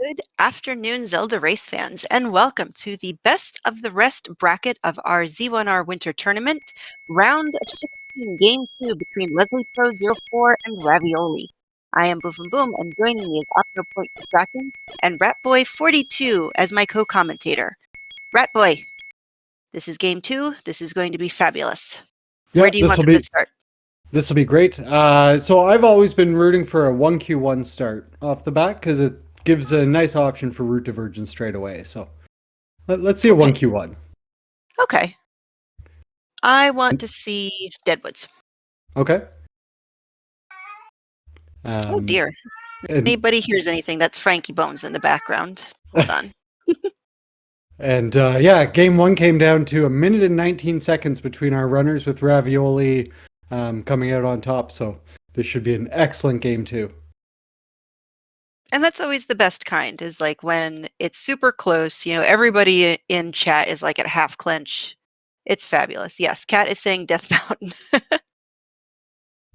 Good afternoon, Zelda race fans, and welcome to the best of the rest bracket of our Z1R Winter Tournament, round of 16, game 2 between Leslie Pro 04 and Ravioli. I am Boof and Boom, and joining me is Opno Point for Tracking and Ratboy 42 as my co-commentator. Ratboy, this is game 2. This is going to be fabulous. Yeah, Where do you want them to start? This will be great. So I've always been rooting for a 1Q1 start off the bat because it gives a nice option for route divergence straight away. So let's see a 1Q1. Okay. I want to see Deadwoods. Okay. Oh dear. Anybody hears anything, that's Frankie Bones in the background. Hold on. And yeah, game 1 came down to 1 minute and 19 seconds between our runners with Ravioli coming out on top. So this should be an excellent game 2. And that's always the best kind, is like when it's super close, everybody in chat is like at half clinch. It's fabulous. Yes, Kat is saying Death Mountain.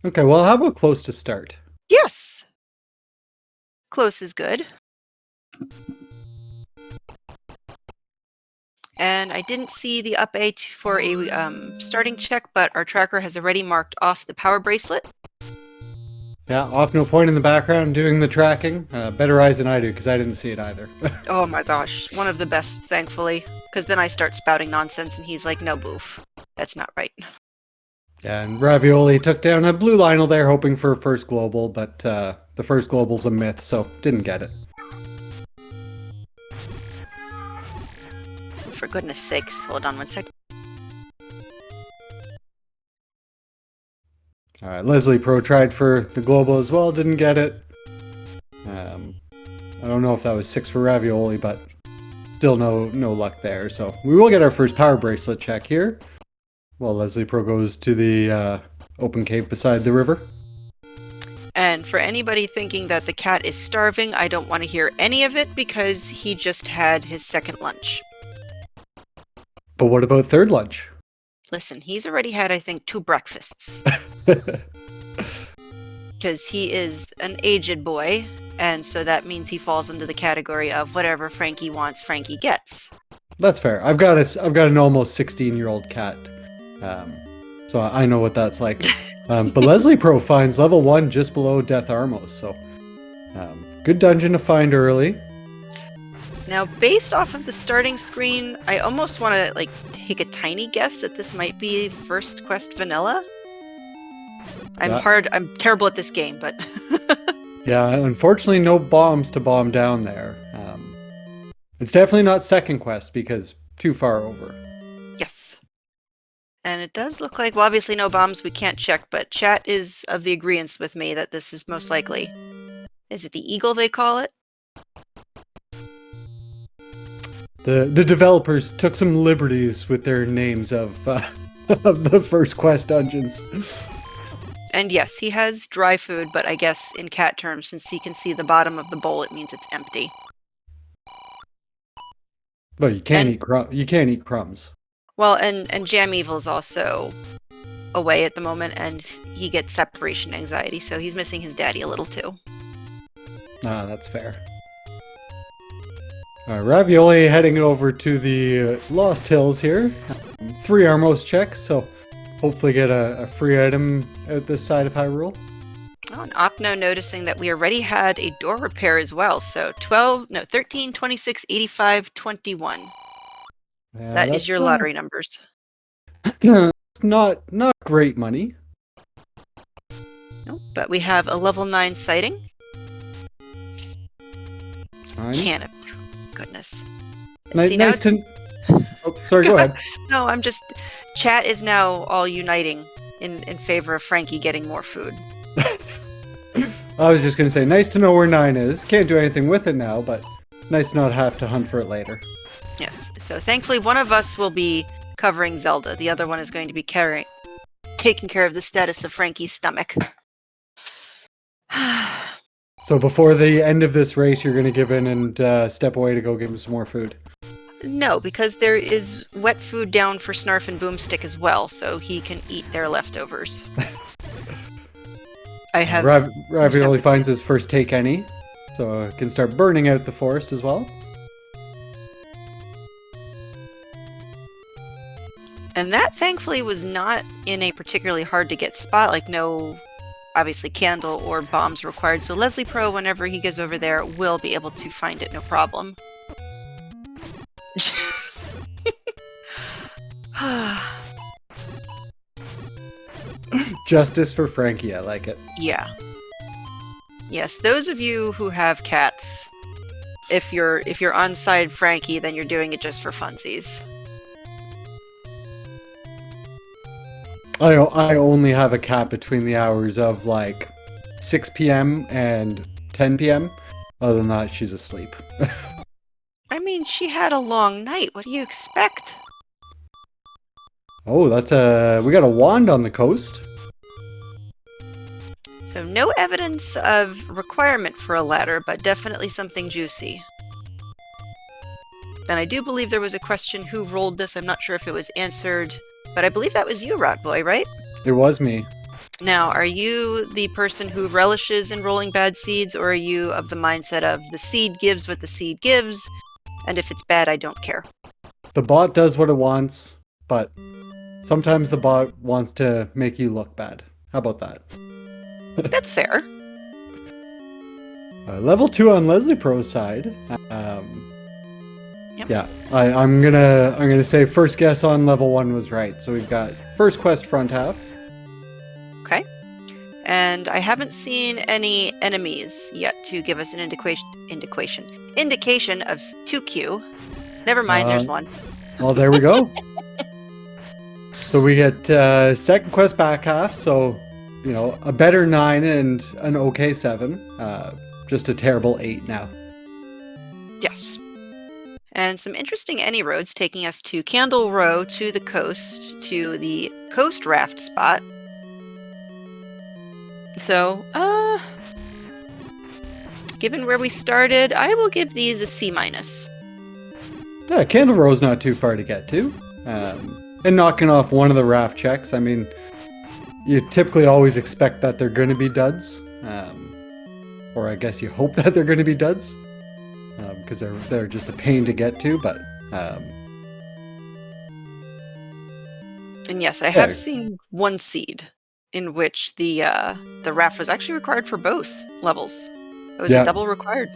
Okay, well, how about close to start? Yes. Close is good. And I didn't see the up A for a starting check, but our tracker has already marked off the power bracelet. Yeah, Opno Point in the background doing the tracking. Better eyes than I do because I didn't see it either. Oh my gosh, one of the best, thankfully. Because then I start spouting nonsense and he's like, no, Boof, that's not right. Yeah, and Ravioli took down a blue Lionel there hoping for a first global, but the first global's a myth, so didn't get it. For goodness sakes, hold on one second. Alright, Leslie Pro tried for the global as well, didn't get it. I don't know if that was 6 for Ravioli, but still no luck there. So we will get our first power bracelet check here. While Leslie Pro goes to the open cave beside the river. And for anybody thinking that the cat is starving, I don't want to hear any of it because he just had his second lunch. But what about third lunch? Listen, he's already had, I think, 2 breakfasts. Because he is an aged boy, and so that means he falls into the category of whatever Frankie wants, Frankie gets. That's fair. I've got an almost 16-year-old cat, so I know what that's like. But Leslie Pro finds level 1 just below Death Armos, so good dungeon to find early. Now, based off of the starting screen, I almost want to take a tiny guess that this might be first quest vanilla. I'm terrible at this game, but yeah, unfortunately no bombs to bomb down there. It's definitely not second quest because too far over. Yes. And it does look like, well, obviously no bombs we can't check, but chat is of the agreeance with me that this is most likely. Is it the Eagle they call it? The developers took some liberties with their names of the first quest dungeons. And yes, he has dry food, but I guess in cat terms, since he can see the bottom of the bowl, it means it's empty. Well, you can't eat crumbs. Well, and Jam Evil is also away at the moment, and he gets separation anxiety, so he's missing his daddy a little too. Ah, that's fair. Ravioli heading over to the Lost Hills here. 3 Armos checks, so hopefully get a free item out this side of Hyrule. Oh, and Opno noticing that we already had a door repair as well, so 13, 26, 85, 21. Yeah, that is your lottery numbers. It's not great money. Nope, but we have a level 9 sighting. Can of goodness. Nice to... Oh, sorry, go ahead. No, I'm just... Chat is now all uniting in favor of Frankie getting more food. I was just going to say, nice to know where 9 is. Can't do anything with it now, but nice to not have to hunt for it later. Yes, so thankfully one of us will be covering Zelda. The other one is going to be taking care of the status of Frankie's stomach. So before the end of this race, you're going to give in and step away to go give him some more food? No, because there is wet food down for Snarf and Boomstick as well, so he can eat their leftovers. I have... Ravioli finds his first take any. so it can start burning out the forest as well. And that, thankfully, was not in a particularly hard-to-get spot, like no, obviously, candle or bombs required. So Leslie Pro, whenever he goes over there, will be able to find it, no problem. Justice for Frankie, I like it. Yeah. Yes, those of you who have cats, if you're on side Frankie, then you're doing it just for funsies. I only have a cat between the hours of like 6 p.m. and 10 p.m. Other than that, she's asleep. I mean, she had a long night. What do you expect? Oh, we got a wand on the coast. So no evidence of requirement for a ladder, but definitely something juicy. And I do believe there was a question who rolled this. I'm not sure if it was answered, but I believe that was you, Rot Boy, right? It was me. Now, are you the person who relishes in rolling bad seeds, or are you of the mindset of the seed gives what the seed gives, and if it's bad, I don't care? The bot does what it wants, but sometimes the bot wants to make you look bad. How about that? That's fair. Level 2 on Leslie Pro's side. Yep. Yeah, I'm gonna say first guess on level 1 was right. So we've got first quest front half. Okay. And I haven't seen any enemies yet to give us an indication of 2Q. Never mind, there's one. Well, there we go. So we get second quest back half. So, you know, a better 9 and an okay 7. Just a terrible 8 now. Yes. And some interesting any roads taking us to Candle Row, to the coast, to the coast raft spot. So, given where we started, I will give these a C-. Yeah, Candle Row's not too far to get to. And knocking off one of the raft checks, I mean, you typically always expect that they're going to be duds. Or I guess you hope that they're going to be duds. Because they're just a pain to get to, but... And yes, I have seen one seed in which the raft was actually required for both levels. It was a double required.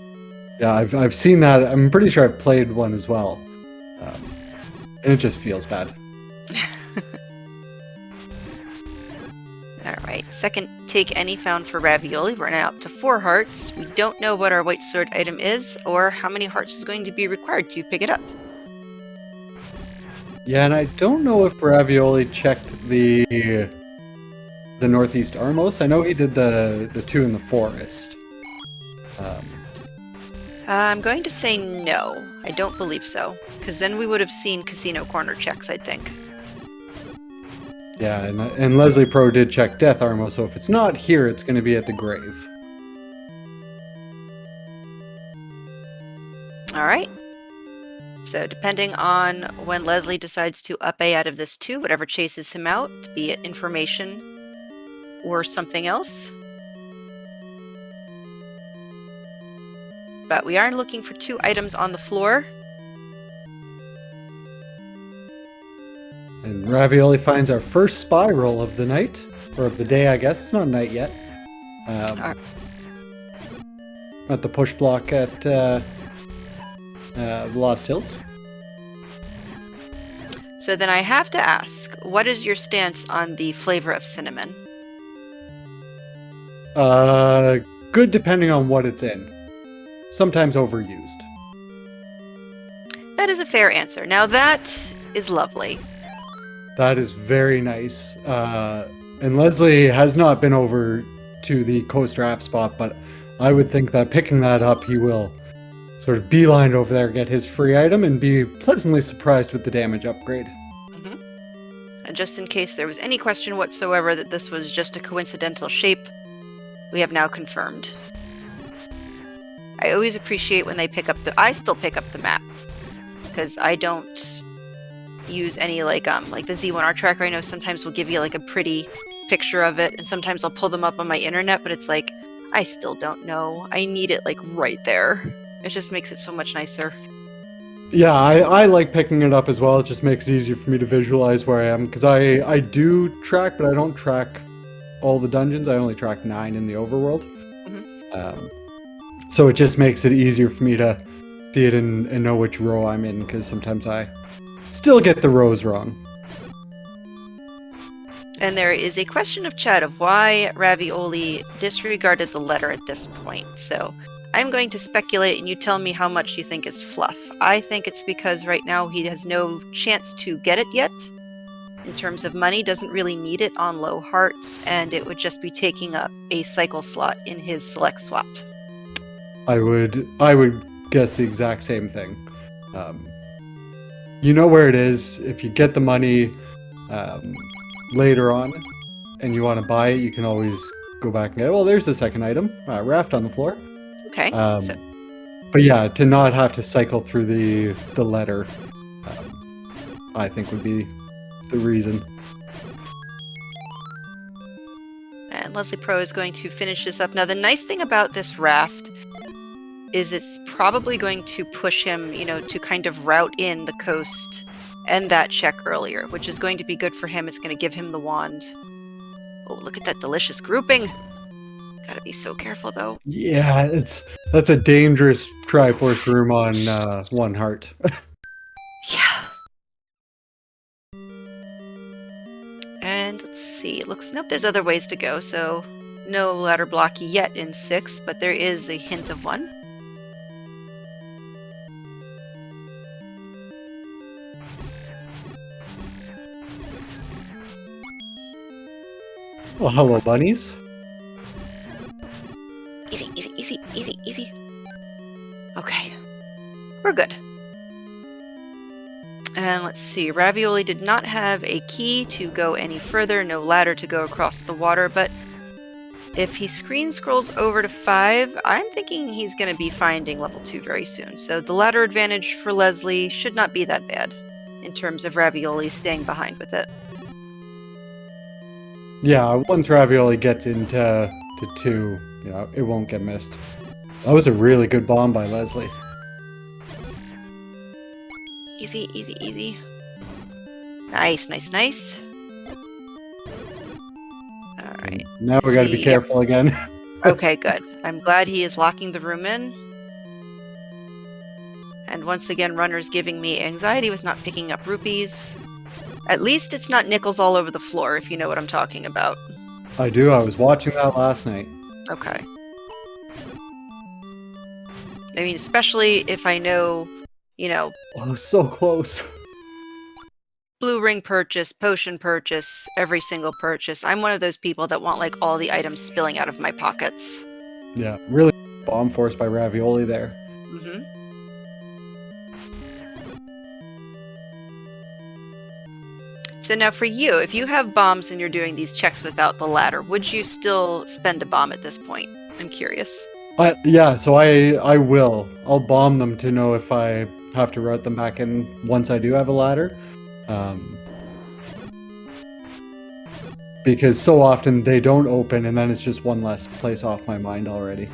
Yeah, I've seen that. I'm pretty sure I've played one as well. And it just feels bad. Alright, second take any found for ravioli. We're now up to 4 hearts. We don't know what our white sword item is, or how many hearts is going to be required to pick it up. Yeah, and I don't know if ravioli checked the northeast Armos. I know he did the 2 in the forest. I'm going to say no. I don't believe so, because then we would have seen casino corner checks, I think. Yeah, and Leslie Pro did check Death Armo, so if it's not here, it's going to be at the grave. Alright. So depending on when Leslie decides to up A out of this 2, whatever chases him out, be it information or something else. But we are looking for 2 items on the floor. And Ravioli finds our first spy roll of the night, or of the day, I guess. It's not night yet. At the push block at the Lost Hills. So then I have to ask, what is your stance on the flavor of cinnamon? Good depending on what it's in. Sometimes overused. That is a fair answer. Now that is lovely. That is very nice. And Leslie has not been over to the coast raft spot, but I would think that picking that up, he will sort of beeline over there, get his free item, and be pleasantly surprised with the damage upgrade. Mm-hmm. And just in case there was any question whatsoever that this was just a coincidental shape, we have now confirmed. I always appreciate when they pick up I still pick up the map, because I don't use any like the Z1R tracker. I know sometimes will give you like a pretty picture of it, and sometimes I'll pull them up on my internet, but it's like I still don't know. I need it like right there. It just makes it so much nicer. Yeah, I like picking it up as well. It just makes it easier for me to visualize where I am, because I do track, but I don't track all the dungeons. I only track 9 in the overworld. So it just makes it easier for me to see it and know which row I'm in, because sometimes I still get the rows wrong. And there is a question of chat of why Ravioli disregarded the letter at this point. So I'm going to speculate and you tell me how much you think is fluff. I think it's because right now he has no chance to get it yet. In terms of money, doesn't really need it on low hearts, and it would just be taking up a cycle slot in his select swap. I would guess the exact same thing. You know where it is. If you get the money later on and you want to buy it, you can always go back and get it. Well, there's the second item, raft on the floor. Okay. But yeah, to not have to cycle through the letter, I think would be the reason. And Leslie Pro is going to finish this up. Now, the nice thing about this raft is it's probably going to push him, to kind of route in the coast and that check earlier, which is going to be good for him. It's going to give him the wand. Oh, look at that delicious grouping. Gotta be so careful, though. Yeah, that's a dangerous Triforce room on 1 heart. Yeah. And let's see. It looks, nope, there's other ways to go. So no ladder block yet in 6, but there is a hint of one. Well, hello, bunnies. Easy, easy, easy, easy, easy. Okay. We're good. And let's see. Ravioli did not have a key to go any further, no ladder to go across the water, but if he screen scrolls over to 5, I'm thinking he's going to be finding level 2 very soon. So the ladder advantage for Leslie should not be that bad in terms of Ravioli staying behind with it. Yeah, once Ravioli gets into 2, it won't get missed. That was a really good bomb by Leslie. Easy, easy, easy. Nice, nice, nice. Alright. Now we gotta be careful again. Okay, good. I'm glad he is locking the room in. And once again, Runner's giving me anxiety with not picking up rupees. At least it's not nickels all over the floor, if you know what I'm talking about. I do. I was watching that last night. Okay. I mean, especially if I know, Oh, so close. blue ring purchase, potion purchase, every single purchase. I'm one of those people that want, like, all the items spilling out of my pockets. Yeah, really bomb force by Ravioli there. Mm-hmm. So now for you, if you have bombs and you're doing these checks without the ladder, would you still spend a bomb at this point? I'm curious. Yeah, so I will. I'll bomb them to know if I have to route them back in once I do have a ladder. Because so often they don't open and then it's just one less place off my mind already.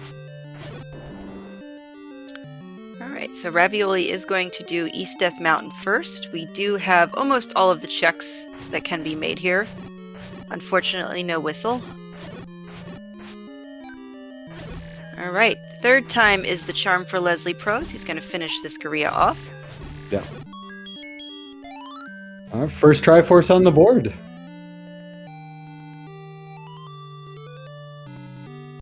Alright, so Ravioli is going to do East Death Mountain first. We do have almost all of the checks that can be made here. Unfortunately, no whistle. Alright, third time is the charm for Leslie Pros. He's going to finish this Guerilla off. Yeah. First Triforce on the board.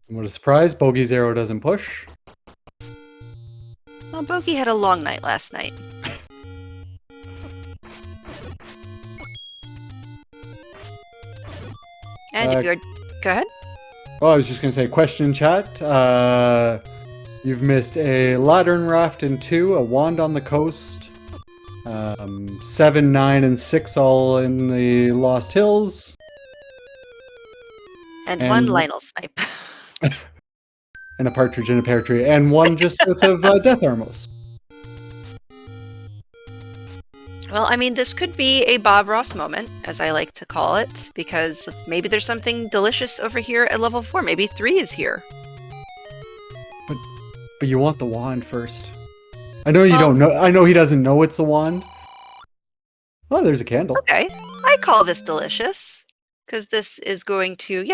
What a surprise, Bogey's arrow doesn't push. Well, Bogey had a long night last night. And if you're... Go ahead. Oh, I was just going to say, question in chat. You've missed a ladder and raft in 2, a wand on the coast, 7, 9, and 6 all in the Lost Hills. And 1 Lionel Snipe. And a partridge in a pear tree. And 1 just south of Death Armos. Well, I mean, this could be a Bob Ross moment, as I like to call it, because maybe there's something delicious over here at level 4. Maybe 3 is here. but you want the wand first. I know you Well- don't know. I know he doesn't know it's a wand. Oh, there's a candle. Okay, I call this delicious because this is going to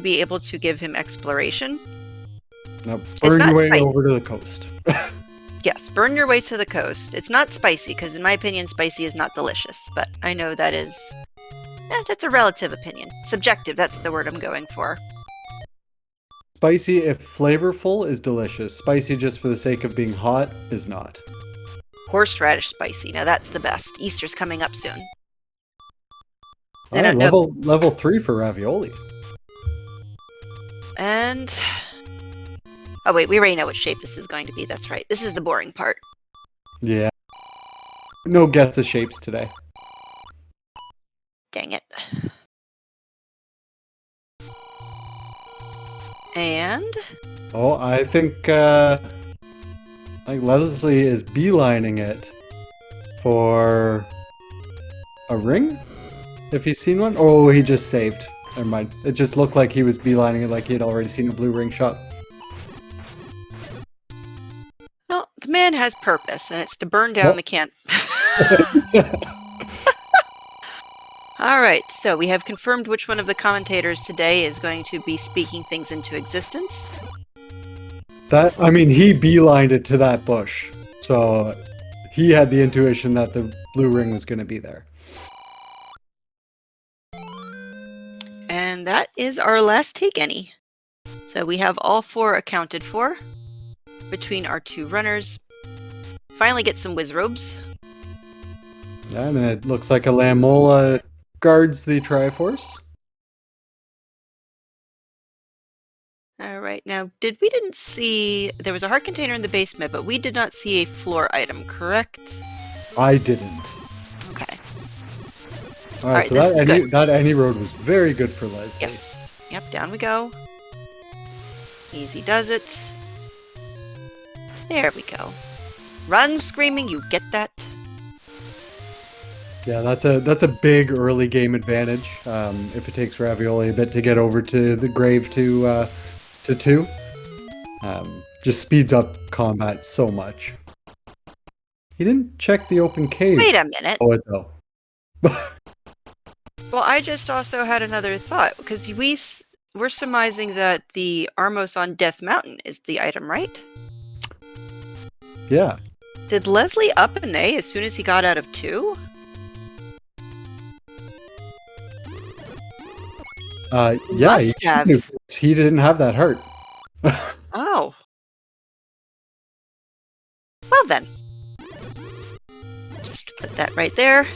be able to give him exploration. Now It's burn not your way spicy. over to the coast. Yes, burn your way to the coast. It's not spicy because, in my opinion, spicy is not delicious. But I know that's a relative opinion. Subjective. That's the word I'm going for. Spicy, if flavorful, is delicious. Spicy just for the sake of being hot is not. Horseradish spicy. Now that's the best. Easter's coming up soon. I Alright, don't know. level 3 for ravioli. And oh wait, we already know what shape this is going to be. That's right. This is the boring part. Yeah. No guess the shapes today. Dang it. And Oh, I think Leslie is beelining it for a ring? If he's seen one? Oh, he just saved. Never mind. It just looked like he was beelining it like he had already seen a blue ring shot. well, the man has purpose, and it's to burn down Yep. the camp. All right, so we have confirmed which one of the commentators today is going to be speaking things into existence. I mean, he beelined it to that bush. So he had the intuition that the blue ring was going to be there. And that is our last take any. So we have all 4 accounted for between our 2 runners. Finally get some whiz robes. Yeah, and it looks like a Lamola guards the Triforce. All right, now we didn't see, there was a heart container in the basement, but we did not see a floor item, correct? I didn't. Okay. Alright, so this is good. that any road was very good for Leslie. Yes. Yep, down we go. Easy does it. There we go. Run screaming, you get that? Yeah, that's a big early game advantage. If it takes Ravioli a bit to get over to the grave to 2, just speeds up combat so much. He didn't check the open cave. Wait a minute. Oh, it though. Well, I just also had another thought, because we're surmising that the Armos on Death Mountain is the item, right? Yeah. Did Leslie up an A as soon as he got out of 2? Yeah, Must have. he didn't have that heart. Oh. Well then. Just put that right there.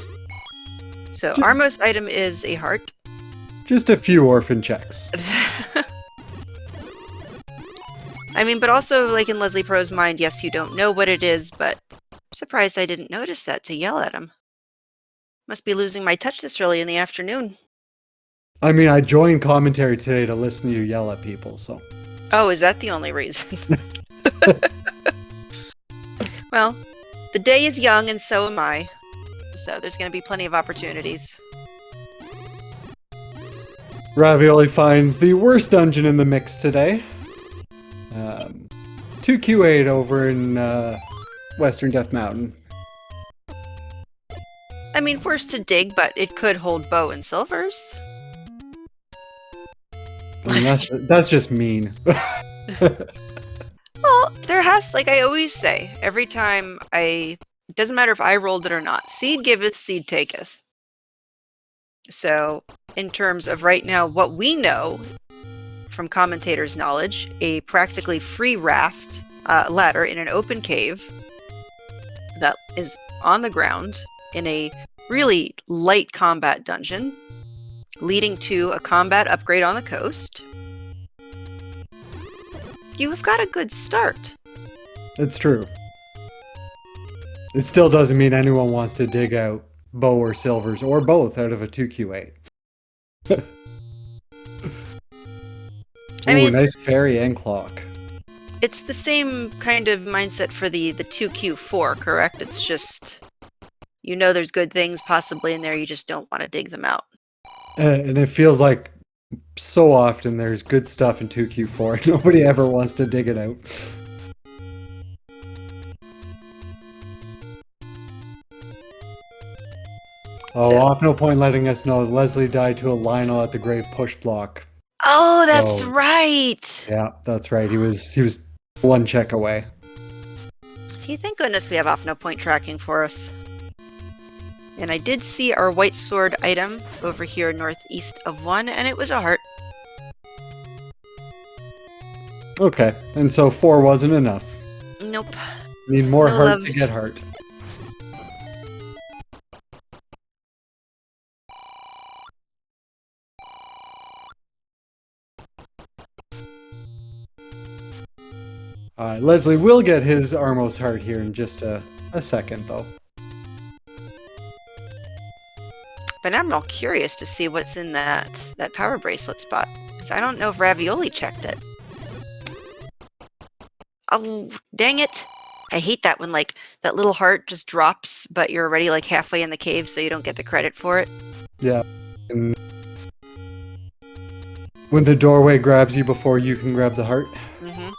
So Armos item is a heart. Just a few orphan checks. I mean, but also, like in Leslie Pro's mind, yes, you don't know what it is, but I'm surprised I didn't notice that to yell at him. Must be losing my touch this early in the afternoon. I mean, I joined commentary today to listen to you yell at people, so. Oh, is that the only reason? Well, the day is young and so am I. So there's going to be plenty of opportunities. Ravioli finds the worst dungeon in the mix today. 2Q8 over in Western Death Mountain. I mean, worse to dig, but it could hold bow and silvers. I mean, that's just mean. Well, there has, like I always say, every time it doesn't matter if I rolled it or not. Seed giveth, seed taketh. So, in terms of right now, what we know from commentators' knowledge, a practically free raft ladder in an open cave that is on the ground in a really light combat dungeon, leading to a combat upgrade on the coast. You have got a good start. It's true. It still doesn't mean anyone wants to dig out bow or silvers or both out of a 2Q8. I mean, nice fairy and clock. it's the same kind of mindset for the 2Q4, correct? It's just, you know there's good things possibly in there, you just don't want to dig them out. And it feels like so often there's good stuff in 2Q4 and nobody ever wants to dig it out. Oh, So, off no point letting us know Leslie died to a Lionel at the grave push block. oh, that's So right. yeah, that's right. He was one check away. Gee, thank goodness we have off no point tracking for us. And I did see our white sword item over here northeast of 1, and it was a heart. Okay, and so 4 wasn't enough. Nope. Need more No heart love. to get heart. Leslie will get his Armos heart here in just a second, though. But I'm all curious to see what's in that power bracelet spot. Because I don't know if Ravioli checked it. Oh, dang it. I hate that when, like, that little heart just drops, but you're already, like, halfway in the cave, so you don't get the credit for it. Yeah. And when the doorway grabs you before you can grab the heart. Mm-hmm.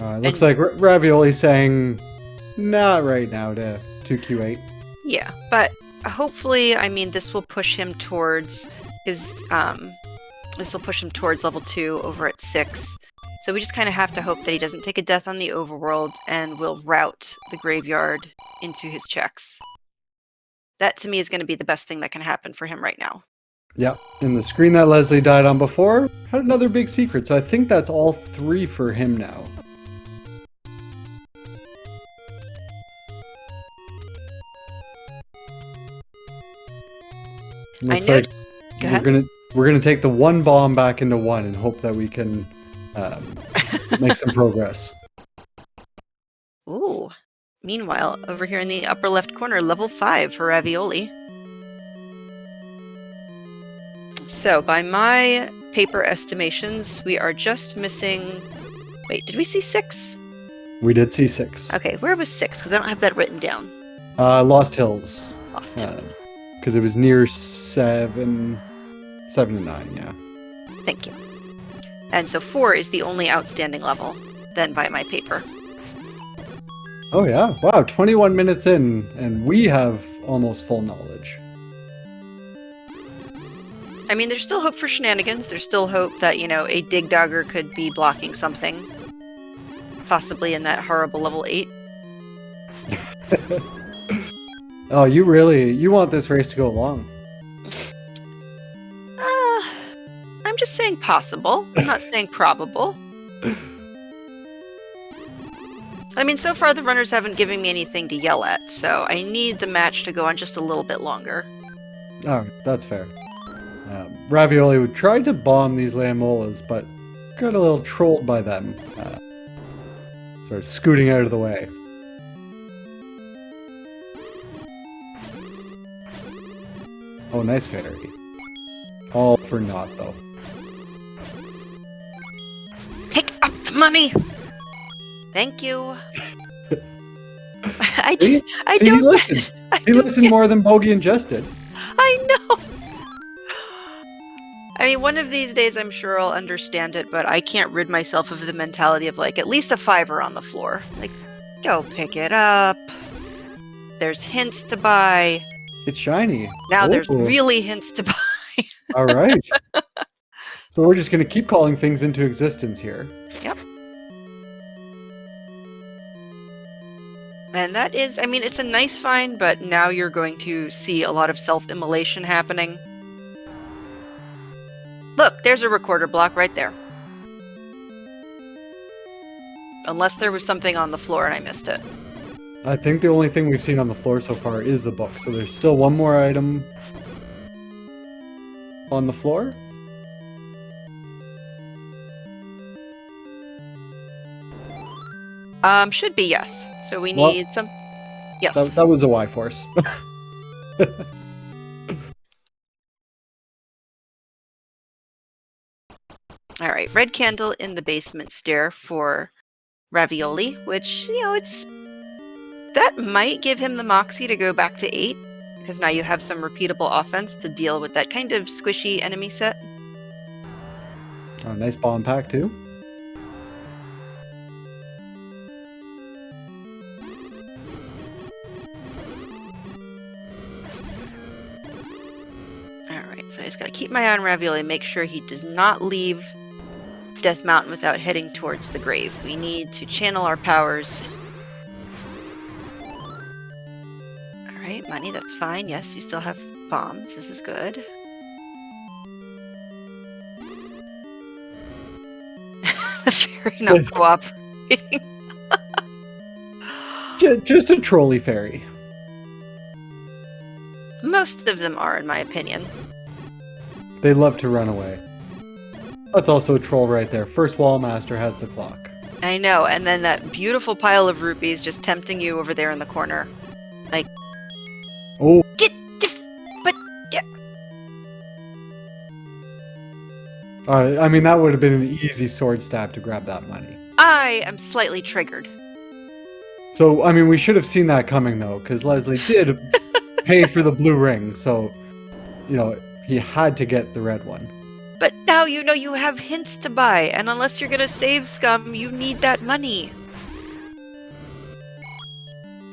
It looks like Ravioli saying not right now to 2Q8. Yeah, but hopefully, I mean, this will push him towards his, this will push him towards level 2 over at 6. So we just kind of have to hope that he doesn't take a death on the overworld and will route the graveyard into his checks. That, to me, is going to be the best thing that can happen for him right now. Yep, and the screen that Leslie died on before had another big secret, so I think that's all 3 for him now. Looks like we're gonna take the 1 bomb back into 1 and hope that we can make some progress. Ooh. Meanwhile, over here in the upper left corner, level 5 for Ravioli. So, by my paper estimations, we are just missing... Wait, did we see 6? We did see 6. Okay, where was 6? Because I don't have that written down. Lost Hills. Lost Hills. Because it was near 7 and 9, yeah. Thank you. And so 4 is the only outstanding level, then by my paper. Oh yeah, wow, 21 minutes in, and we have almost full knowledge. I mean, there's still hope for shenanigans. There's still hope that, you know, a dig dogger could be blocking something. Possibly in that horrible level 8. Oh, you want this race to go long. I'm just saying possible. I'm not saying probable. I mean, so far the runners haven't given me anything to yell at, so I need the match to go on just a little bit longer. Oh, that's fair. Ravioli tried to bomb these Lamolas, but got a little trolled by them. Sort of scooting out of the way. Oh, nice fairy. All for naught, though. Pick up the money! Thank you. I He don't... listened. He listened more than Bogey and Jess did. I know! I mean, one of these days I'm sure I'll understand it, but I can't rid myself of the mentality of, like, at least a $5 on the floor. Like, go pick it up. There's hints to buy. It's shiny. Now there's really hints to buy. All right. So we're just going to keep calling things into existence here. Yep. And that is, I mean, it's a nice find, but now you're going to see a lot of self-immolation happening. Look, there's a recorder block right there. Unless there was something on the floor and I missed it. I think the only thing we've seen on the floor so far is the book. So there's still one more item on the floor. Should be, yes. So we need some... Yes. That was a Y-Force. Alright, red candle in the basement stair for Ravioli, which, you know, it's... That might give him the moxie to go back to 8, because now you have some repeatable offense to deal with that kind of squishy enemy set. Oh, nice bomb pack, too. just gotta keep my eye on Ravioli, make sure he does not leave Death Mountain without heading towards the grave. We need to channel our powers. Alright, money, that's fine. Yes, you still have bombs. This is good. The fairy not cooperating. Just a trolley fairy. Most of them are, in my opinion. They love to run away. That's also a troll right there. First wall master has the clock. I know, and then that beautiful pile of rupees just tempting you over there in the corner. Like, oh, but yeah. I mean, that would have been an easy sword stab to grab that money. I am slightly triggered. So, I mean, we should have seen that coming, though, because Leslie did pay for the blue ring, so, you know, he had to get the red one. But now you know you have hints to buy, and unless you're gonna save scum, you need that money.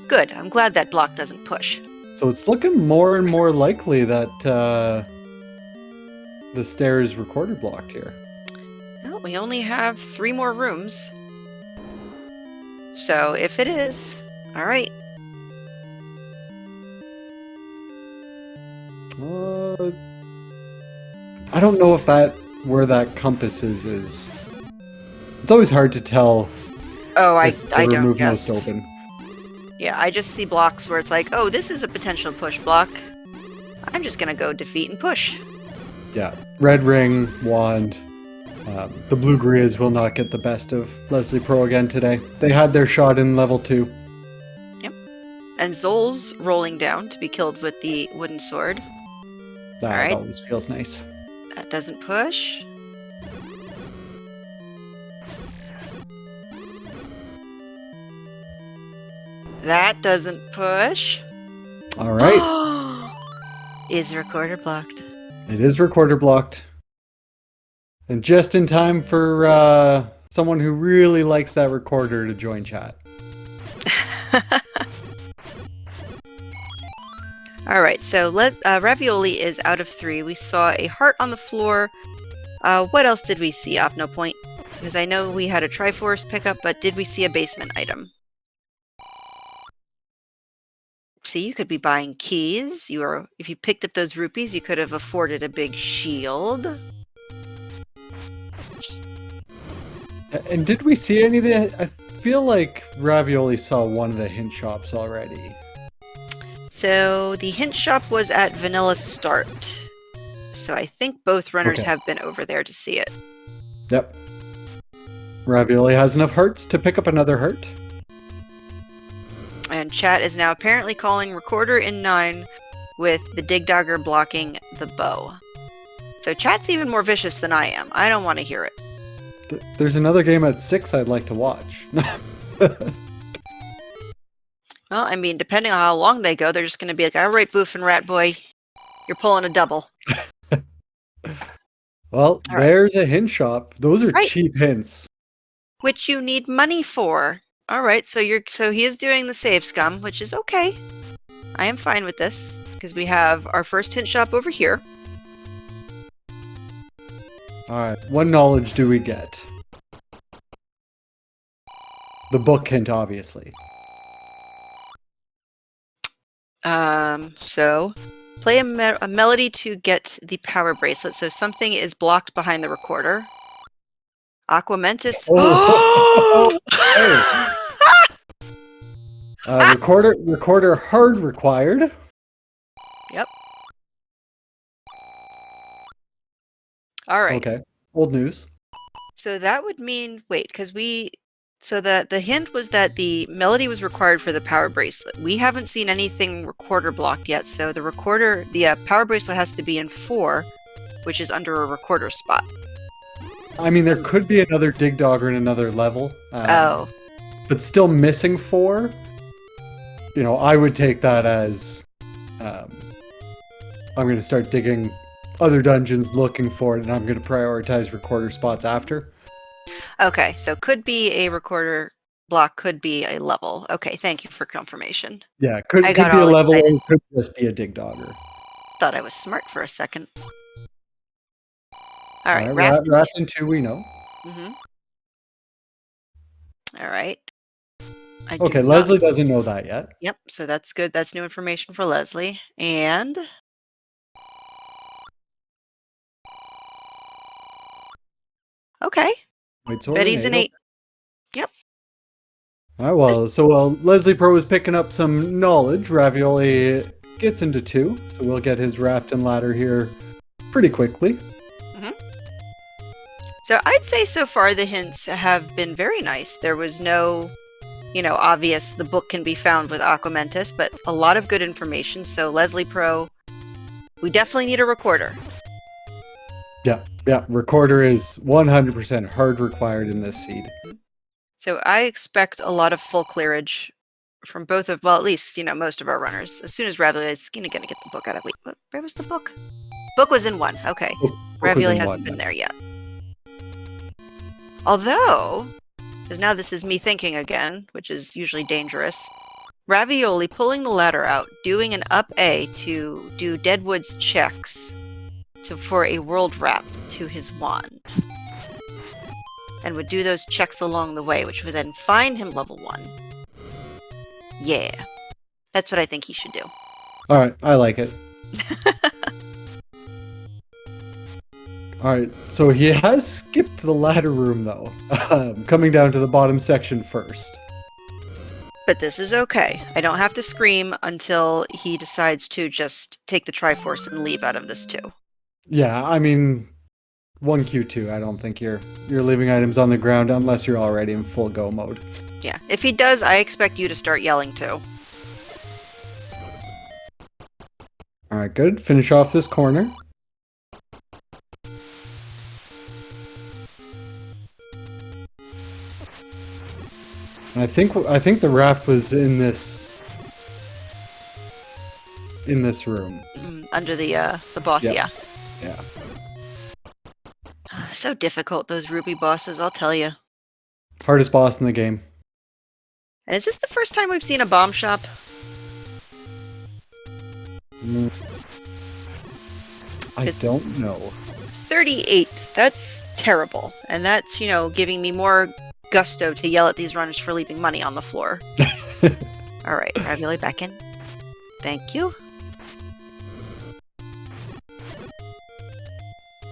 Good, I'm glad that block doesn't push. So it's looking more and more likely that the stair is recorder blocked here. Well, we only have 3 more rooms. So if it is, alright. I don't know if where that compass is. It's always hard to tell. Oh, I don't guess. Most open. Yeah, I just see blocks where it's like, oh, this is a potential push block. I'm just gonna go defeat and push. Yeah, red ring, wand. The blue grizz will not get the best of Leslie Pro again today. They had their shot in level 2. Yep. And Zol's rolling down to be killed with the wooden sword. That always feels nice. That doesn't push. That doesn't push. All right. Is recorder blocked? It is recorder blocked. And just in time for someone who really likes that recorder to join chat. All right, so Ravioli is out of 3. We saw a heart on the floor. What else did we see? Opno point. Because I know we had a Triforce pickup, but did we see a basement item? See, you could be buying keys. If you picked up those rupees, you could have afforded a big shield. And did we see any of the... I feel like Ravioli saw one of the hint shops already. So the hint shop was at Vanilla Start. So I think both runners have been over there to see it. Yep. Ravioli has enough hearts to pick up another heart. And chat is now apparently calling recorder in 9 with the dig dagger blocking the bow. So chat's even more vicious than I am. I don't want to hear it. There's another game at 6 I'd like to watch. Well, I mean, depending on how long they go, they're just going to be like, all right, Boof and Rat Boy, you're pulling a double. Well, there's a hint shop. Those are cheap hints. Which you need money for. All right, so he is doing the save scum, which is okay. I am fine with this, because we have our first hint shop over here. Alright, what knowledge do we get? The book hint, obviously. So play a melody to get the power bracelet. So something is blocked behind the recorder. Aquamentus. Oh. Recorder hard required. Yep. All right. Okay. Old news. So that would mean, wait, because so the hint was that the melody was required for the power bracelet. We haven't seen anything recorder blocked yet, so the power bracelet has to be in 4, which is under a recorder spot. I mean, there could be another dig dogger in another level. But still missing 4. You know, I would take that as I'm going to start digging other dungeons looking for it, and I'm going to prioritize recorder spots after. Okay, so could be a recorder block, could be a level. Okay, thank you for confirmation. Yeah, could be a level, or could just be a dig dogger. Thought I was smart for a second. All All right, right, raft and Raft and 2 we know. mm-hmm. All right. I do Okay, not. Leslie doesn't know that yet. Yep. So that's good. That's new information for Leslie. And okay, Wait, sword and Betty's an 8. 8. Yep. All right, well, so while Leslie Pro is picking up some knowledge, Ravioli gets into 2, so we'll get his raft and ladder here pretty quickly. Mm-hmm. So I'd say so far the hints have been very nice. There was no, obvious the book can be found with Aquamentus, but a lot of good information. So Leslie Pro, we definitely need a recorder. Yeah, recorder is 100% hard required in this seed. So I expect a lot of full clearage from both of, well, at least, most of our runners. As soon as Ravioli is going to get the book out of, wait, where was the book? Book was in 1, okay. Book was Ravioli in hasn't 1, been yeah. there yet. Although, because now this is me thinking again, which is usually dangerous, Ravioli pulling the ladder out, doing an up A to do Deadwood's checks for a world wrap to his wand. And would do those checks along the way, which would then find him level 1. Yeah. That's what I think he should do. All right, I like it. All right, so he has skipped the ladder room, though, coming down to the bottom section first. But this is okay. I don't have to scream until he decides to just take the Triforce and leave out of this too. Yeah, I mean, 1Q2, I don't think you're leaving items on the ground unless you're already in full go mode. Yeah, if he does, I expect you to start yelling too. All right, good. Finish off this corner. And I think the raft was in this room. Under the boss, Yep. yeah. Yeah. So difficult, those Ruby bosses, I'll tell you. Hardest boss in the game. And is this the first time we've seen a bomb shop? I don't know. 38. That's terrible. And that's, giving me more gusto to yell at these runners for leaving money on the floor. All right, Ravioli back in. Thank you.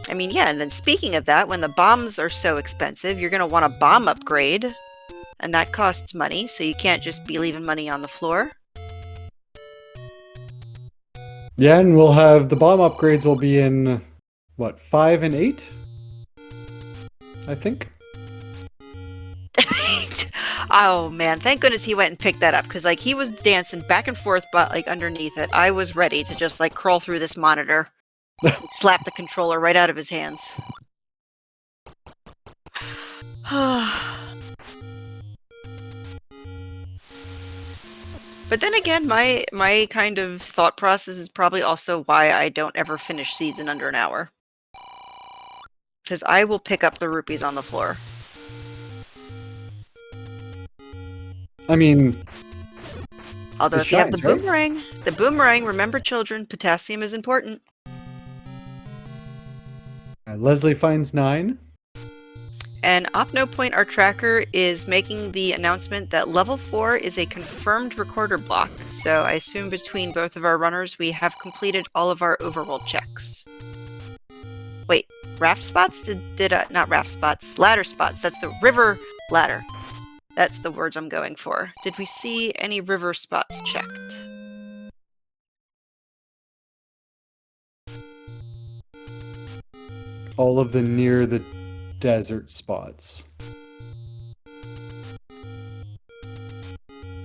I mean, yeah, and then speaking of that, when the bombs are so expensive, you're going to want a bomb upgrade. And that costs money, so you can't just be leaving money on the floor. Yeah, and we'll have the bomb upgrades will be in, what, 5 and 8? I think. Oh man, thank goodness he went and picked that up, because he was dancing back and forth but underneath it. I was ready to just crawl through this monitor and slap the controller right out of his hands. But then again, my kind of thought process is probably also why I don't ever finish seeds in under an hour. Because I will pick up the rupees on the floor. I mean, although if you have the boomerang, remember children, potassium is important. Leslie finds 9. And OpnoPoint, our tracker, is making the announcement that level 4 is a confirmed recorder block. So I assume between both of our runners, we have completed all of our overworld checks. Wait, raft spots? Not raft spots, ladder spots. That's the river ladder. That's the words I'm going for. Did we see any river spots checked? All of the near the desert spots.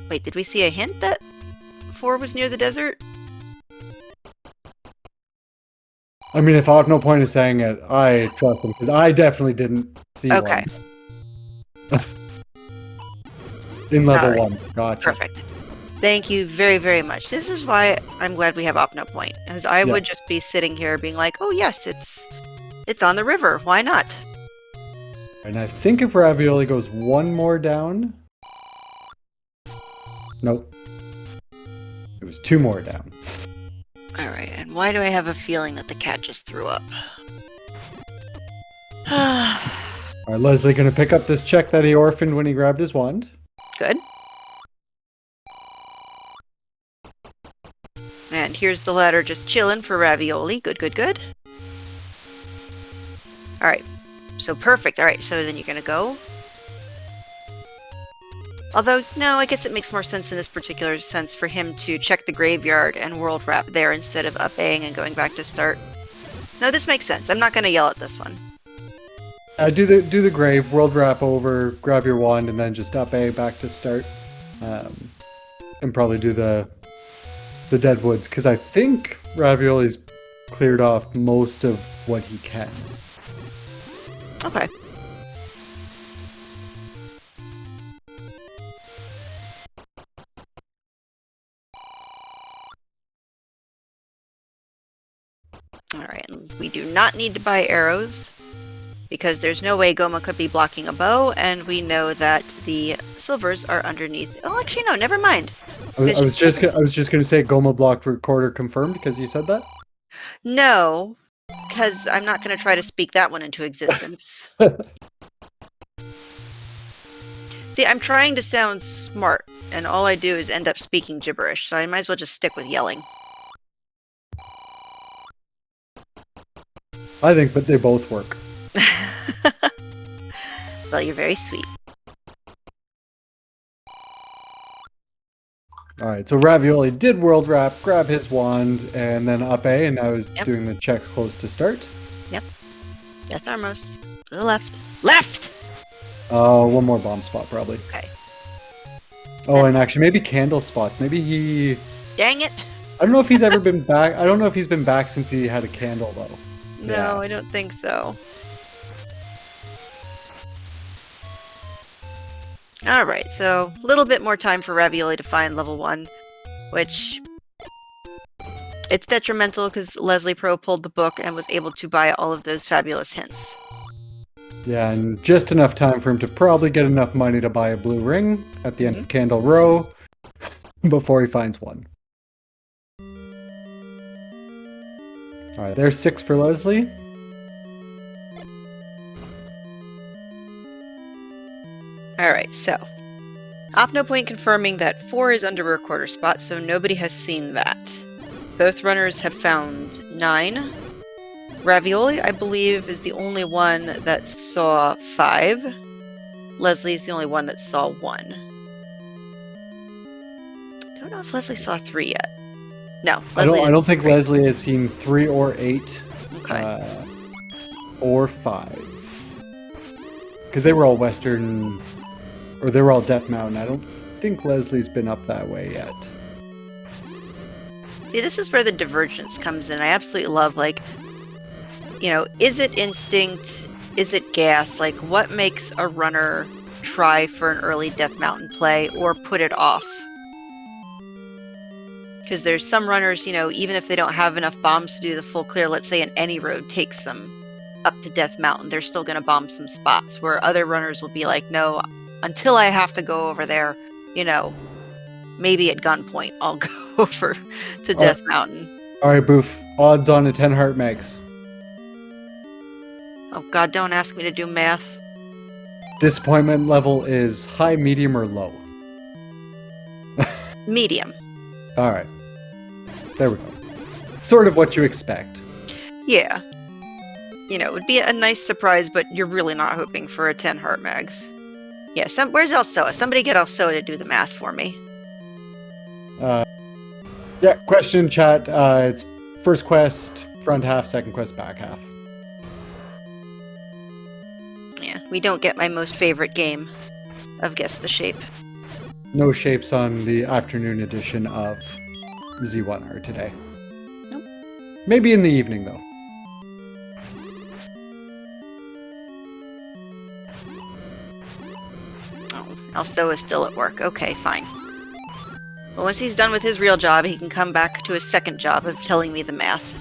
Wait, did we see a hint that 4 was near the desert? I mean, if OpnoPoint is saying it, I trust him, because I definitely didn't see one. In level 1. Gotcha. Perfect. Thank you very, very much. This is why I'm glad we have OpnoPoint, as I would just be sitting here being like, oh yes, it's on the river. Why not? And I think if Ravioli goes 1 more down... Nope. It was 2 more down. Alright, and why do I have a feeling that the cat just threw up? All right, Leslie gonna pick up this check that he orphaned when he grabbed his wand. Good. And here's the ladder just chilling for ravioli. Good, good, good. All right. So perfect. All right, so then you're going to go. Although, no, I guess it makes more sense in this particular sense for him to check the graveyard and world wrap there instead of up-Aing and going back to start. No, this makes sense. I'm not going to yell at this one. Do the grave, world wrap over, grab your wand, and then just up A back to start. And probably do the dead woods, because I think Ravioli's cleared off most of what he can. Okay. Alright, we do not need to buy arrows, because there's no way Goma could be blocking a bow, and we know that the silvers are underneath. Oh, actually, no, never mind. I was just gonna say Goma blocked recorder confirmed because you said that. No, because I'm not going to try to speak that one into existence. See, I'm trying to sound smart, and all I do is end up speaking gibberish, so I might as well just stick with yelling. I think, but they both work. Well, you're very sweet. Alright, so Ravioli did world wrap, grab his wand, and then up A, and now he's doing the checks close to start. Yep. Death Armos. To the left. Left! One more bomb spot, probably. Okay. Oh, and actually, maybe candle spots. Maybe he... Dang it! I don't know if he's ever been back. I don't know if he's been back since he had a candle, though. No, Yeah. I don't think so. Alright, so a little bit more time for Ravioli to find level 1, which... It's detrimental because Leslie Pro pulled the book and was able to buy all of those fabulous hints. Yeah, and just enough time for him to probably get enough money to buy a blue ring at the end of Candle Row before he finds one. Alright, there's 6 for Leslie. Alright, so. OpnoPoint confirming that 4 is under a recorder spot, so nobody has seen that. Both runners have found 9. Ravioli, I believe, is the only one that saw 5. Leslie's the only one that saw 1. Don't know if Leslie saw 3 yet. No, Leslie I don't think Leslie has seen 3 or 8. Okay. Or 5. Because they were all Western... Or they were all Death Mountain. I don't think Leslie's been up that way yet. See, this is where the divergence comes in. I absolutely love, like, you know, is it instinct? Is it gas? Like, what makes a runner try for an early Death Mountain play or put it off? Because there's some runners, you know, even if they don't have enough bombs to do the full clear, let's say an any road takes them up to Death Mountain, they're still going to bomb some spots, where other runners will be like, no, until I have to go over there, you know, maybe at gunpoint, I'll go over to Death Mountain. Alright, Boof. Odds on a 10 heart max. Oh god, don't ask me to do math. Disappointment level is high, medium, or low? Medium. Alright. There we go. Sort of what you expect. Yeah. You know, it would be a nice surprise, but you're really not hoping for a 10 heart mags. Yeah, where's Elsoa? Somebody get Elsoa to do the math for me. Yeah, question chat. It's first quest, front half, second quest, back half. Yeah, we don't get my most favorite game of Guess the Shape. No shapes on the afternoon edition of Z1R today. Nope. Maybe in the evening, though. Elsoa is still at work. Okay, fine. But once he's done with his real job, he can come back to his second job of telling me the math.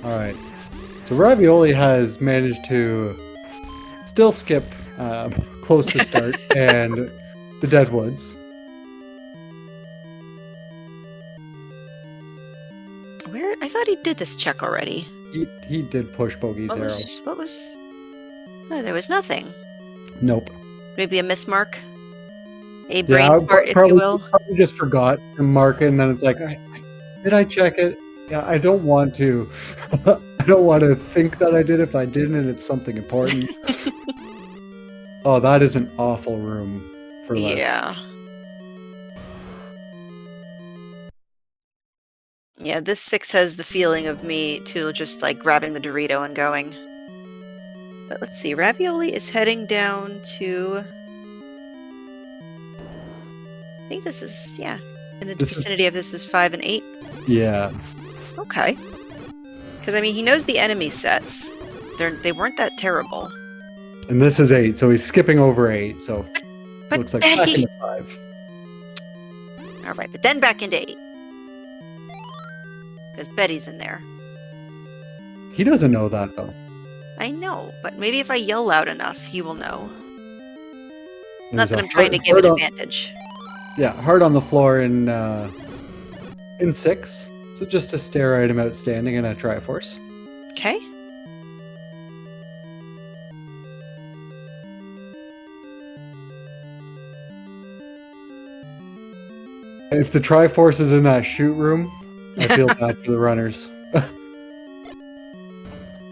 Alright. So Ravioli has managed to still skip close to start and the Deadwoods. I thought he did this check already. He did push Bogey's arrow. What was? No, there was nothing. Nope. Maybe a mismark. A brain fart, if probably, you will. Probably just forgot to mark it, and then it's like, did I check it? Yeah, I don't want to. I don't want to think that I did if I didn't, and it's something important. Oh, that is an awful room for Leslie. Yeah. Yeah, this 6 has the feeling of me to just like grabbing the Dorito and going. But let's see, Ravioli is heading down to... I think this is, yeah, in the vicinity of this is 5 and 8. Yeah. Okay. Because, I mean, he knows the enemy sets. They weren't that terrible. And this is 8, so he's skipping over 8, so it looks like back into 5. Alright, but then back into 8. Because Betty's in there. He doesn't know that, though. I know, but maybe if I yell loud enough, he will know. There's Not that I'm trying to give an advantage. Yeah, hard on the floor in 6. So just a stare item outstanding and a Triforce. Okay. If the Triforce is in that shoot room, I feel bad for the runners.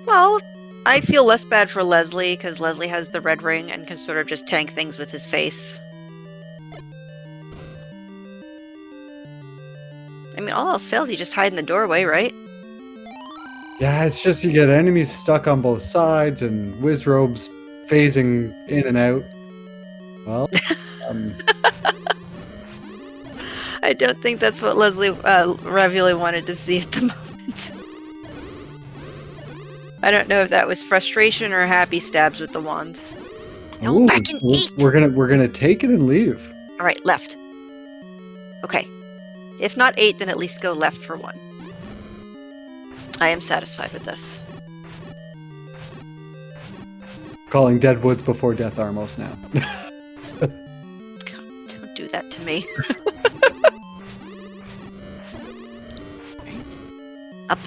Well, I feel less bad for Leslie, because Leslie has the red ring and can sort of just tank things with his face. I mean, all else fails, you just hide in the doorway, right? Yeah, it's just you get enemies stuck on both sides and Wizrobes phasing in and out. Well, I don't think that's what Ravioli wanted to see at the moment. I don't know if that was frustration or happy stabs with the wand. No, ooh, back in 8! We're gonna take it and leave. Alright, left. Okay. If not 8, then at least go left for 1. I am satisfied with this. Calling dead woods before death Armos now. God, don't do that to me. Right. Up.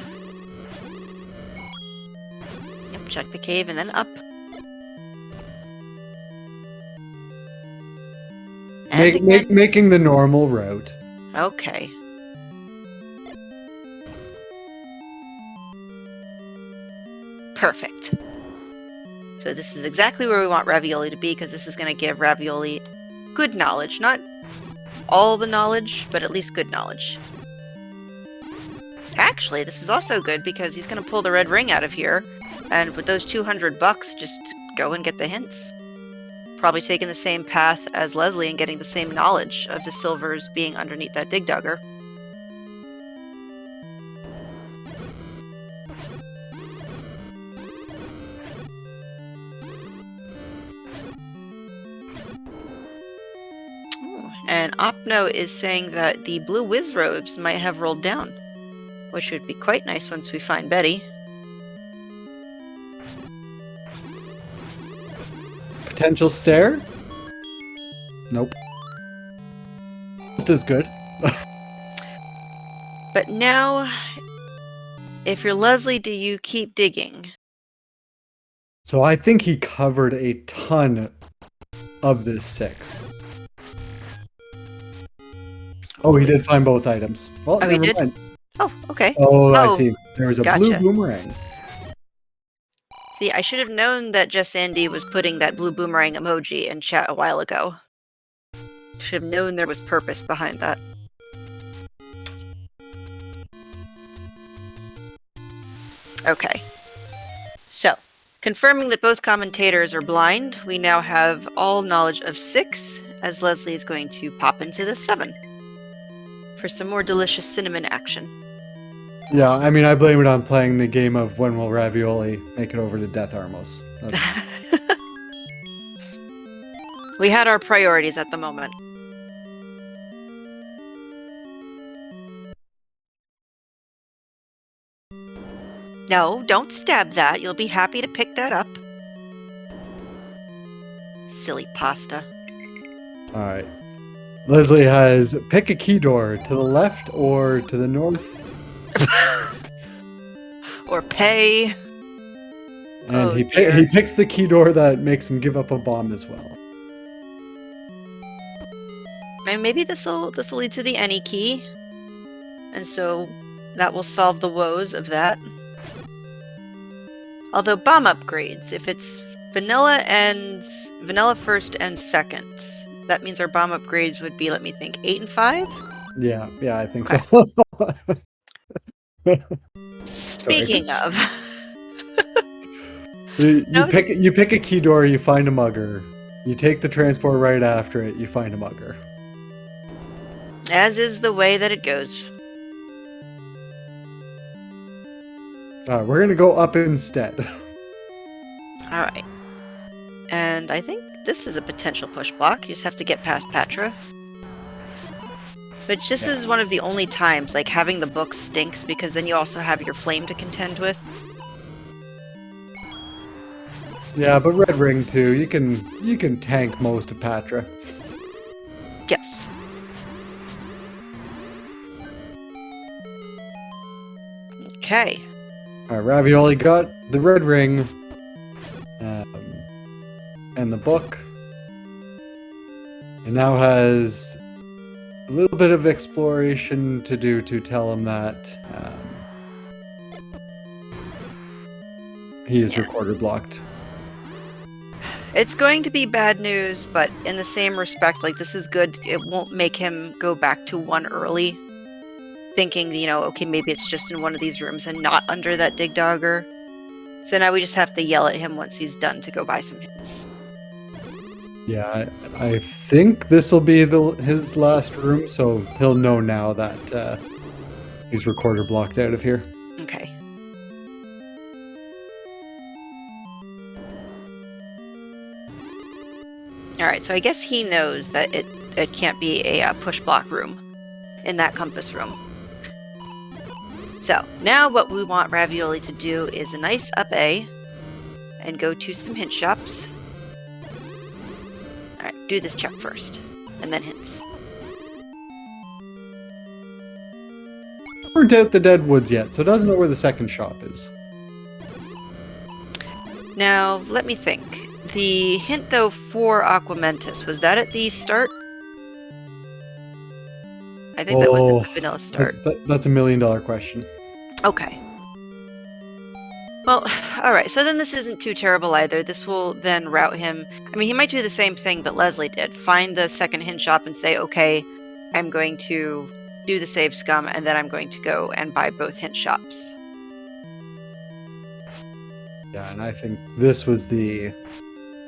Yep, check the cave and then up. And making the normal route. Okay. Perfect. So this is exactly where we want Ravioli to be, because this is going to give Ravioli good knowledge. Not all the knowledge, but at least good knowledge. Actually, this is also good because he's going to pull the red ring out of here, and with those $200, just go and get the hints. Probably taking the same path as Leslie and getting the same knowledge of the silvers being underneath that dig dugger. Ooh, and Opno is saying that the blue Wizrobes might have rolled down, which would be quite nice once we find Betty. Potential stare? Nope. Just as good. But now, if you're Leslie, do you keep digging? So I think he covered a ton of this 6. Oh, he did find both items. Well, he did? Mind. Oh, okay. Oh, I see. There was a blue boomerang. See, I should have known that Just Andy was putting that blue boomerang emoji in chat a while ago. Should have known there was purpose behind that. Okay. So, confirming that both commentators are blind, we now have all knowledge of 6, as Leslie is going to pop into the 7 for some more delicious cinnamon action. Yeah, I mean, I blame it on playing the game of when will Ravioli make it over to Death Armos. We had our priorities at the moment. No, don't stab that. You'll be happy to pick that up. Silly pasta. Alright. Leslie has pick a key door to the left or to the north. Hey. And Oh, he dear. picks the key door that makes him give up a bomb as well. And maybe this'll lead to the any key. And so that will solve the woes of that. Although bomb upgrades, if it's vanilla first and second, that means our bomb upgrades would be, let me think, 8 and 5? Yeah, I think Okay. so. Sorry. Speaking of. You pick a key door, you find a mugger. You take the transport right after it, you find a mugger. As is the way that it goes. Alright, we're gonna go up instead. Alright. And I think this is a potential push block. You just have to get past Patra. But this is one of the only times, like, having the book stinks, because then you also have your flame to contend with. Yeah, but red ring too. You can tank most of Patra. Yes. Okay. Alright, Ravioli got the red ring. And the book. And now has a little bit of exploration to do to tell him that he is recorder blocked. It's going to be bad news, but in the same respect, like, this is good. It won't make him go back to 1 early, thinking, you know, okay, maybe it's just in one of these rooms and not under that dig dogger. So now we just have to yell at him once he's done to go buy some hits. Yeah, I think this will be his last room, so he'll know now that he's recorder blocked out of here. Okay. Alright, so I guess he knows that it can't be a push block room in that compass room. So, now what we want Ravioli to do is a nice up A and go to some hint shops. Alright, do this check first, and then hints. Weren't out the Dead Woods yet, so doesn't know where the second shop is. Now, let me think. The hint, though, for Aquamentus, was that at the start? I think that was at the vanilla start. That's $1 million question. Okay. Well, alright, so then this isn't too terrible either. This will then route him. I mean, he might do the same thing that Leslie did. Find the second hint shop and say, okay, I'm going to do the save scum, and then I'm going to go and buy both hint shops. Yeah, and I think this was the...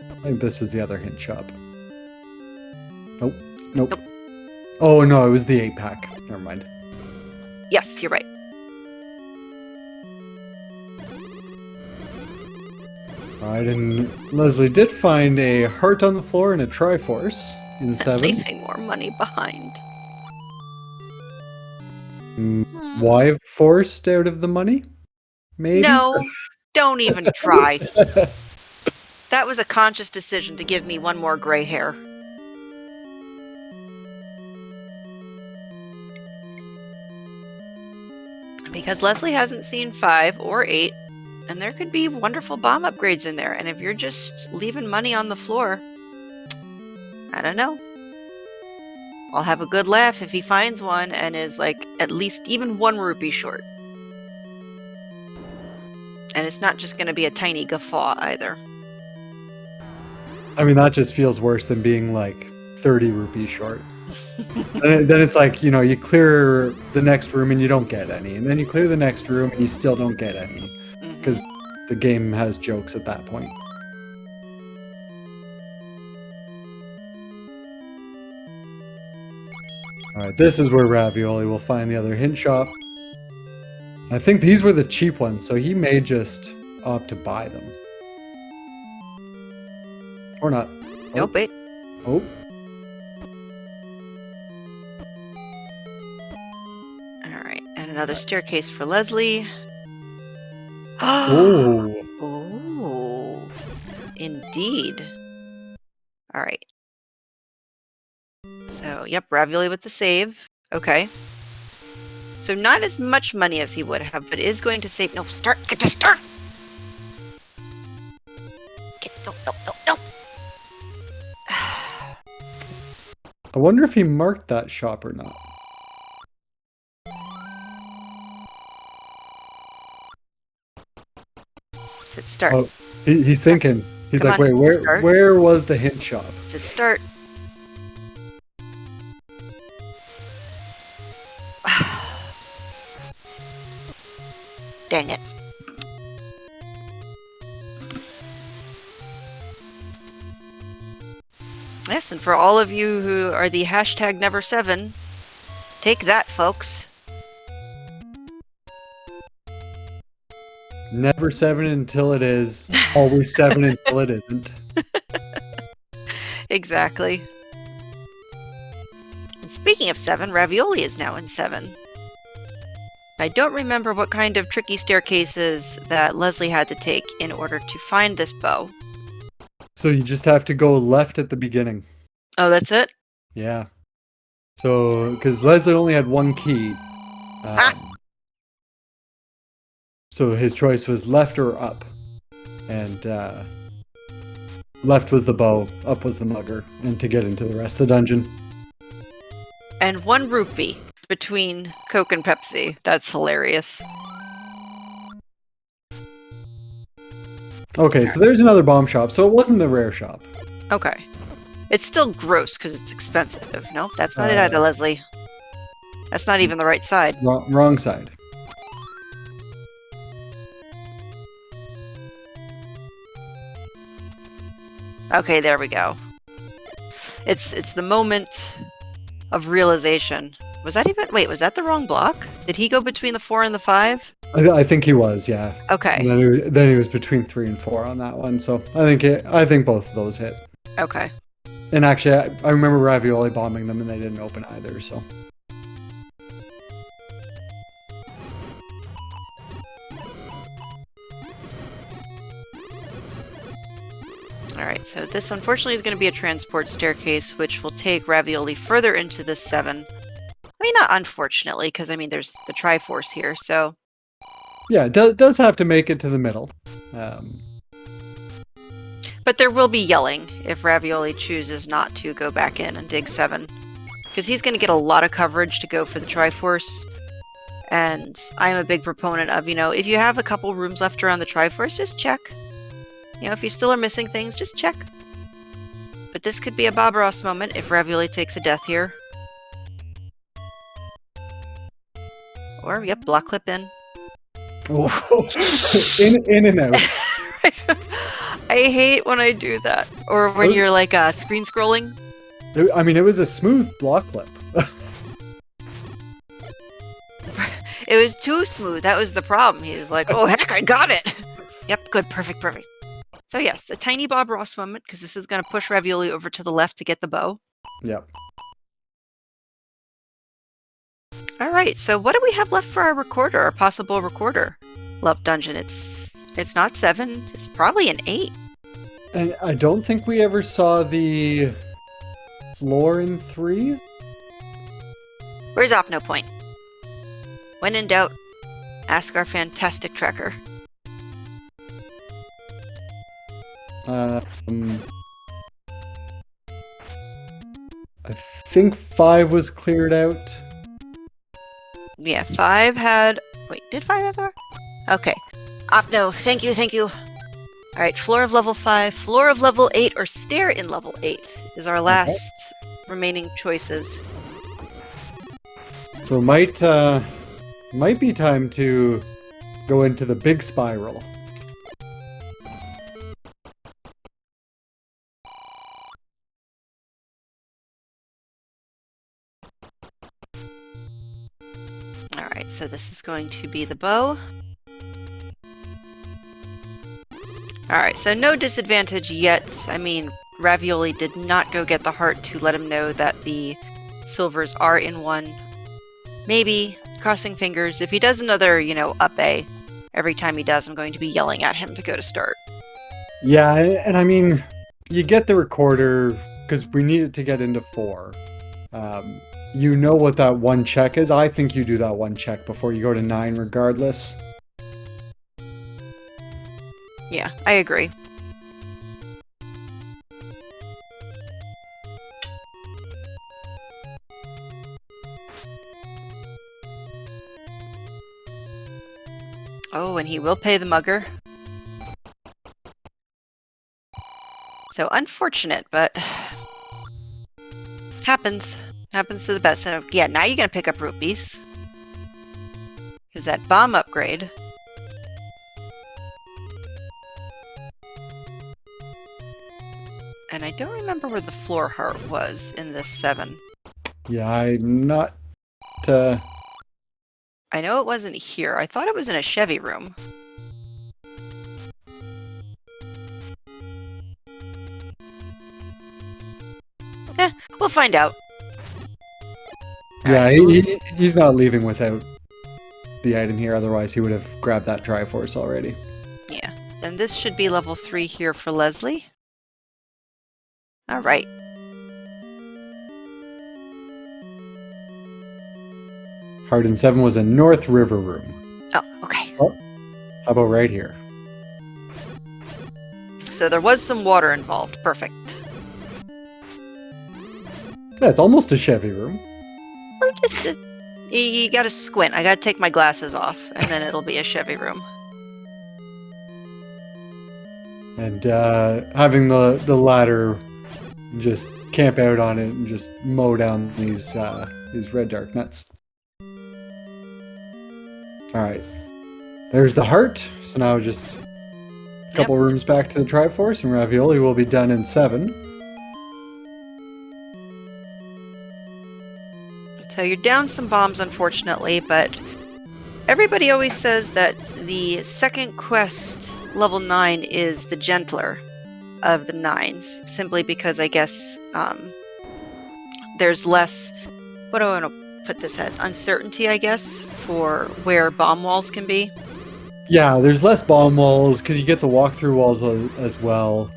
I think this is the other hint shop. Nope. Oh, no, it was the 8-pack. Never mind. Yes, you're right. Alright, and Leslie did find a heart on the floor and a Triforce in 7. Leaving more money behind. Why forced out of the money? Maybe? No, don't even try. That was a conscious decision to give me 1 more gray hair. Because Leslie hasn't seen 5 or 8, and there could be wonderful bomb upgrades in there, and if you're just leaving money on the floor, I don't know. I'll have a good laugh if he finds one and is, like, at least even 1 rupee short. And it's not just going to be a tiny guffaw either. I mean, that just feels worse than being, like, 30 rupees short. And then it's like, you know, you clear the next room and you don't get any. And then you clear the next room and you still don't get any. Because the game has jokes at that point. Alright, this is where Ravioli will find the other hint shop. I think these were the cheap ones, so he may just opt to buy them. Or not. Oh. Nope, wait. Oh. Alright, and another staircase for Leslie. Oh. Oh. Indeed. Alright. So, yep, Ravioli with the save. Okay. So not as much money as he would have, but is going to save. No, start. Get to start. No. I wonder if he marked that shop or not. Let's start. Oh, he's thinking. He's Come like, on, wait, start. where was the hint shop? Let's start. Dang it. Yes, and for all of you who are the hashtag Never7, take that, folks. Never 7 until it is. Always 7 until it isn't. Exactly. And speaking of 7, ravioli is now in 7. I don't remember what kind of tricky staircases that Leslie had to take in order to find this bow. So you just have to go left at the beginning. Oh, that's it? Yeah. So, because Leslie only had one key. So his choice was left or up. And left was the bow, up was the mugger, and to get into the rest of the dungeon. And 1 rupee between Coke and Pepsi. That's hilarious. Okay, so there's another bomb shop. So it wasn't the rare shop. Okay. It's still gross because it's expensive. No, that's not it either, Leslie. That's not even the right side. Wrong side. Okay, there we go. It's the moment of realization. Was that even... Wait, was that the wrong block? Did he go between the 4 and the 5? I think he was, yeah. Okay. And then he was between 3 and 4 on that one. So I think both of those hit. Okay. And actually, I remember ravioli bombing them, and they didn't open either. So. Alright, so this unfortunately is going to be a transport staircase, which will take ravioli further into this 7. I mean, not unfortunately, because I mean, there's the Triforce here, so... Yeah, it does have to make it to the middle. But there will be yelling if Ravioli chooses not to go back in and dig 7. Because he's going to get a lot of coverage to go for the Triforce. And I'm a big proponent of, if you have a couple rooms left around the Triforce, just check. If you still are missing things, just check. But this could be a Bob Ross moment if Ravioli takes a death here. Or, yep, block clip in. in and out. I hate when I do that. Or when you're like screen scrolling. I mean, it was a smooth block clip. It was too smooth. That was the problem. He was like, oh, heck, I got it. Yep, good, perfect. So yes, a tiny Bob Ross moment, because this is going to push Ravioli over to the left to get the bow. Yep. Alright, so what do we have left for our recorder, our possible recorder? Love dungeon. It's not 7. It's probably an 8. And I don't think we ever saw the floor in 3. Where's Opno Point? When in doubt, ask our fantastic tracker. I think 5 was cleared out. Yeah, 5 had... Wait, did 5 have our... Okay. Opno, thank you. Alright, floor of level 5, floor of level 8, or stair in level 8 is our last remaining choices. So might be time to go into the big spiral. Alright, so this is going to be the bow. Alright, so no disadvantage yet. I mean, Ravioli did not go get the heart to let him know that the silvers are in 1. Maybe, crossing fingers. If he does another, up A, every time he does, I'm going to be yelling at him to go to start. Yeah, and I mean, you get the recorder, because we need it to get into 4. you know what that one check is. I think you do that one check before you go to 9 regardless. Yeah, I agree. Oh, and he will pay the mugger. So unfortunate, but happens. Happens to the best. So yeah, now you're gonna pick up rupees. Because that bomb upgrade. And I don't remember where the floor heart was in this 7. Yeah, I'm not... I know it wasn't here. I thought it was in a Chevy room. We'll find out. Yeah, Alright, he's not leaving without the item here. Otherwise, he would have grabbed that Triforce already. yeah. Then this should be level 3 here for Leslie. Alright. Heart in 7 was a North River room. Oh, okay. Oh, how about right here? So there was some water involved. Perfect. Yeah, it's almost a Chevy room. Well, you gotta squint. I gotta take my glasses off, and then it'll be a Chevy room. And having the ladder, just camp out on it and just mow down these red dark nuts. All right, there's the heart. So now just a couple rooms back to the Triforce, and ravioli will be done in 7. So you're down some bombs, unfortunately, but everybody always says that the second quest, level 9, is the gentler of the 9s, simply because I guess there's less, what do I want to put this as, uncertainty, I guess, for where bomb walls can be. Yeah, there's less bomb walls because you get the walkthrough walls as well.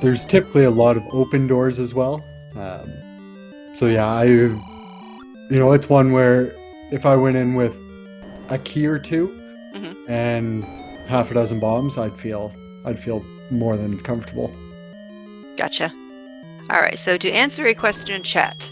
There's typically a lot of open doors as well. So yeah, it's one where if I went in with a key or 2 and half a dozen bombs, I'd feel more than comfortable. Gotcha. Alright, so to answer a question in chat,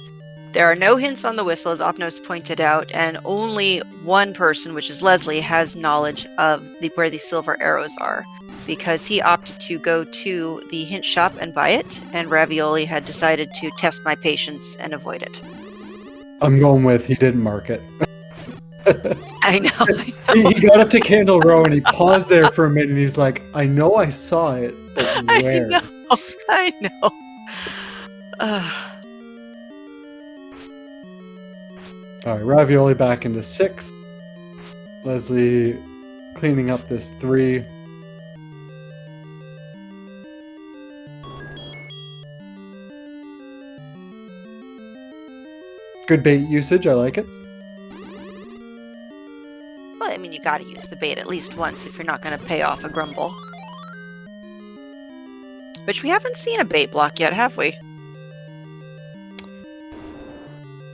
there are no hints on the whistle, as Opnos pointed out, and only one person, which is Leslie, has knowledge of where the silver arrows are, because he opted to go to the hint shop and buy it, and Ravioli had decided to test my patience and avoid it. I'm going with he didn't mark it. I know. He got up to Candle Row and he paused there for a minute and he's like, I know I saw it, but where? I know. Alright, ravioli back into 6. Leslie cleaning up this 3. Good bait usage, I like it. Well, I mean, you gotta use the bait at least once if you're not gonna pay off a grumble. Which we haven't seen a bait block yet, have we?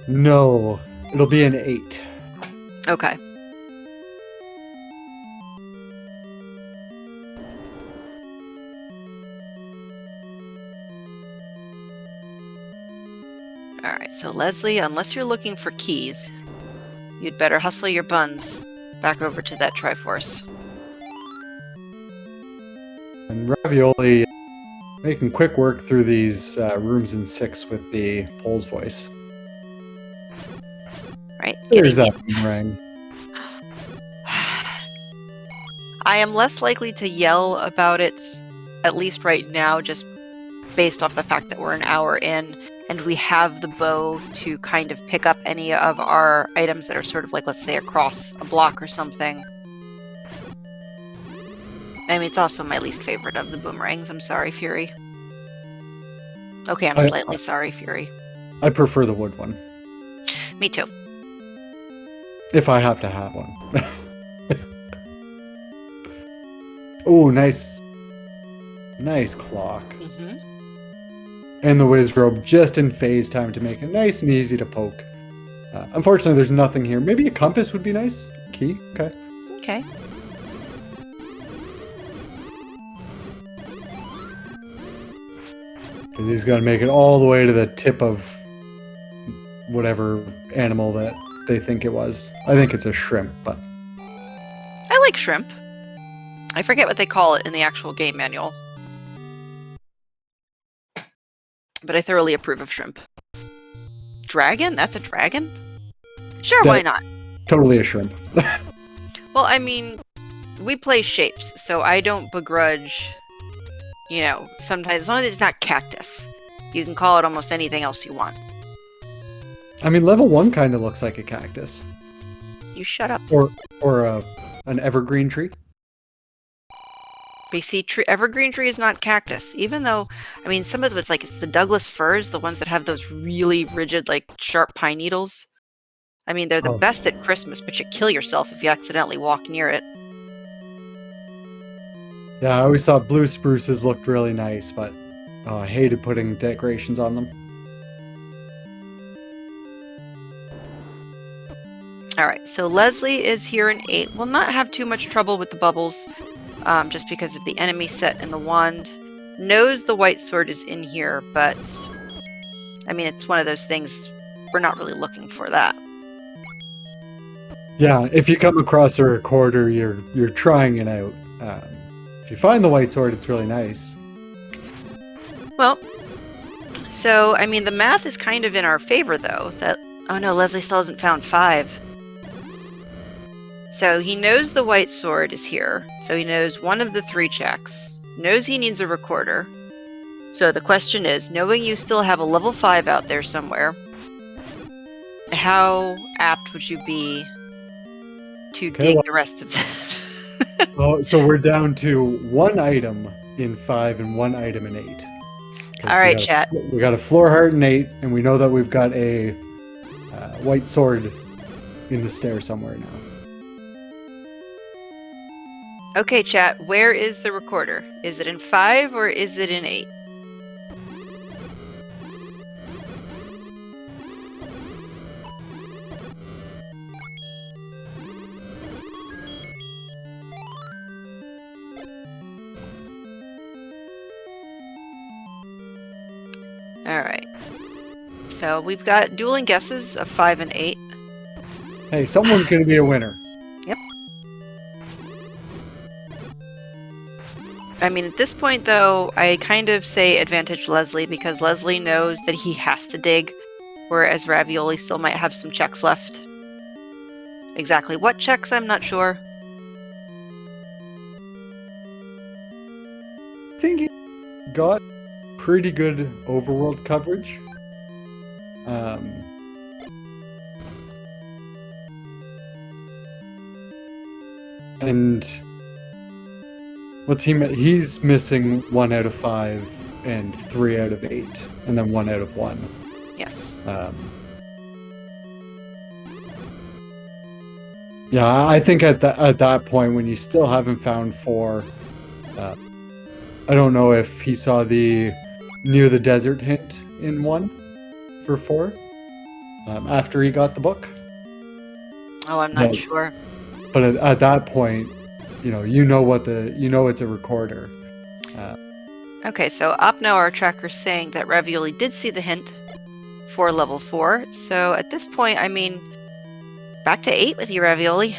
No, it'll be an 8. Okay. Alright, so Leslie, unless you're looking for keys, you'd better hustle your buns back over to that Triforce. And ravioli making quick work through these rooms in 6 with the Pole's voice. Right? There's that boomerang. I am less likely to yell about it, at least right now, just based off the fact that we're an hour in, and we have the bow to kind of pick up any of our items that are sort of like, let's say, across a block or something. I mean, it's also my least favorite of the boomerangs. I'm sorry, Fury. Okay, I'm slightly sorry, Fury. I prefer the wood one. Me too. If I have to have one. Oh, nice clock. and the whiz robe just in phase time to make it nice and easy to poke. Unfortunately, there's nothing here. Maybe a compass would be nice. Key? Okay. Okay. Because he's going to make it all the way to the tip of whatever animal that they think it was. I think it's a shrimp, but... I like shrimp. I forget what they call it in the actual game manual. But I thoroughly approve of shrimp. Dragon? That's a dragon? Sure, why not? Totally a shrimp. Well, I mean, we play shapes, so I don't begrudge, you know, sometimes, as long as it's not cactus. You can call it almost anything else you want. I mean, level 1 kind of looks like a cactus. You shut up. Or an evergreen tree. BC tree, evergreen tree is not cactus, even though, I mean, some of it's like, it's the Douglas firs, the ones that have those really rigid, like, sharp pine needles. I mean, they're the best at Christmas, but you kill yourself if you accidentally walk near it. Yeah, I always thought blue spruces looked really nice, but I hated putting decorations on them. Alright, so Leslie is here in 8. Will not have too much trouble with the bubbles, just because of the enemy set and the wand. Knows the white sword is in here, but I mean, it's one of those things, we're not really looking for that. Yeah, if you come across a recorder, you're trying it out. If you find the white sword, it's really nice. Well, so, I mean, the math is kind of in our favor, though. That, oh no, Leslie still hasn't found 5. So he knows the white sword is here. So he knows one of the 3 checks. Knows he needs a recorder. So the question is, knowing you still have a level 5 out there somewhere, how apt would you be to dig the rest of this? Oh, so we're down to 1 item in 5 and 1 item in 8. Alright, chat. We got a floor heart in 8, and we know that we've got a white sword in the stair somewhere now. Okay, chat, where is the recorder? Is it in 5 or is it in 8? Alright. So we've got dueling guesses of 5 and 8. Hey, someone's going to be a winner. Yep. I mean, at this point, though, I kind of say advantage Leslie, because Leslie knows that he has to dig, whereas Ravioli still might have some checks left. Exactly what checks, I'm not sure. I think he got pretty good overworld coverage. And what's he's missing 1 out of 5 and 3 out of 8, and then 1 out of 1. Yes. Yeah, I think at that point, when you still haven't found 4, I don't know if he saw the near the desert hint in 1 for 4 after he got the book. Oh, I'm not sure. But at that point, you know it's a recorder. Okay, so Opno, our tracker, is saying that Ravioli did see the hint for level 4. So at this point, I mean, back to 8 with you, Ravioli.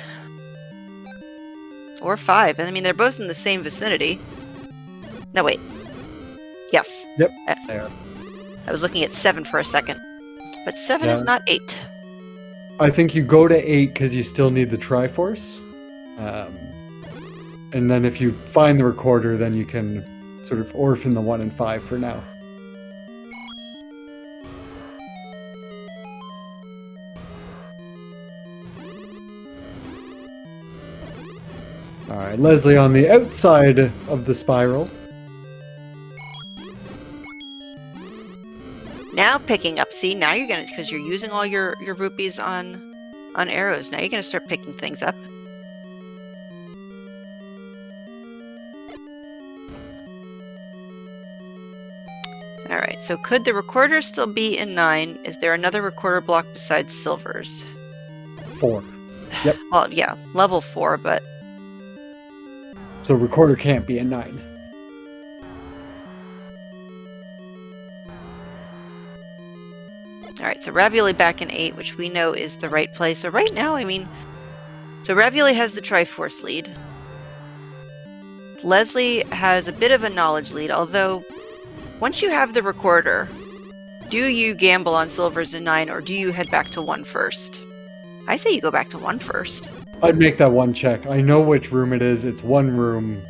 Or 5. And I mean, they're both in the same vicinity. No, wait. Yes. Yep. There. I was looking at 7 for a second. But 7 is not 8. I think you go to 8 because you still need the Triforce. And then if you find the recorder, then you can sort of orphan the 1 and 5 for now. Alright, Leslie on the outside of the spiral. Now picking up. See, now you're gonna, because you're using all your rupees on arrows. Now you're gonna start picking things up. All right, so could the recorder still be in 9? Is there another recorder block besides Silver's? 4. Yep. Well, yeah, level 4, but... So recorder can't be in 9. All right, so Ravioli back in 8, which we know is the right play. So right now, I mean... So Ravioli has the Triforce lead. Leslie has a bit of a knowledge lead, although once you have the recorder, do you gamble on Silver's in 9, or do you head back to 1 first? I say you go back to 1 first. I'd make that one check. I know which room it is. It's one room.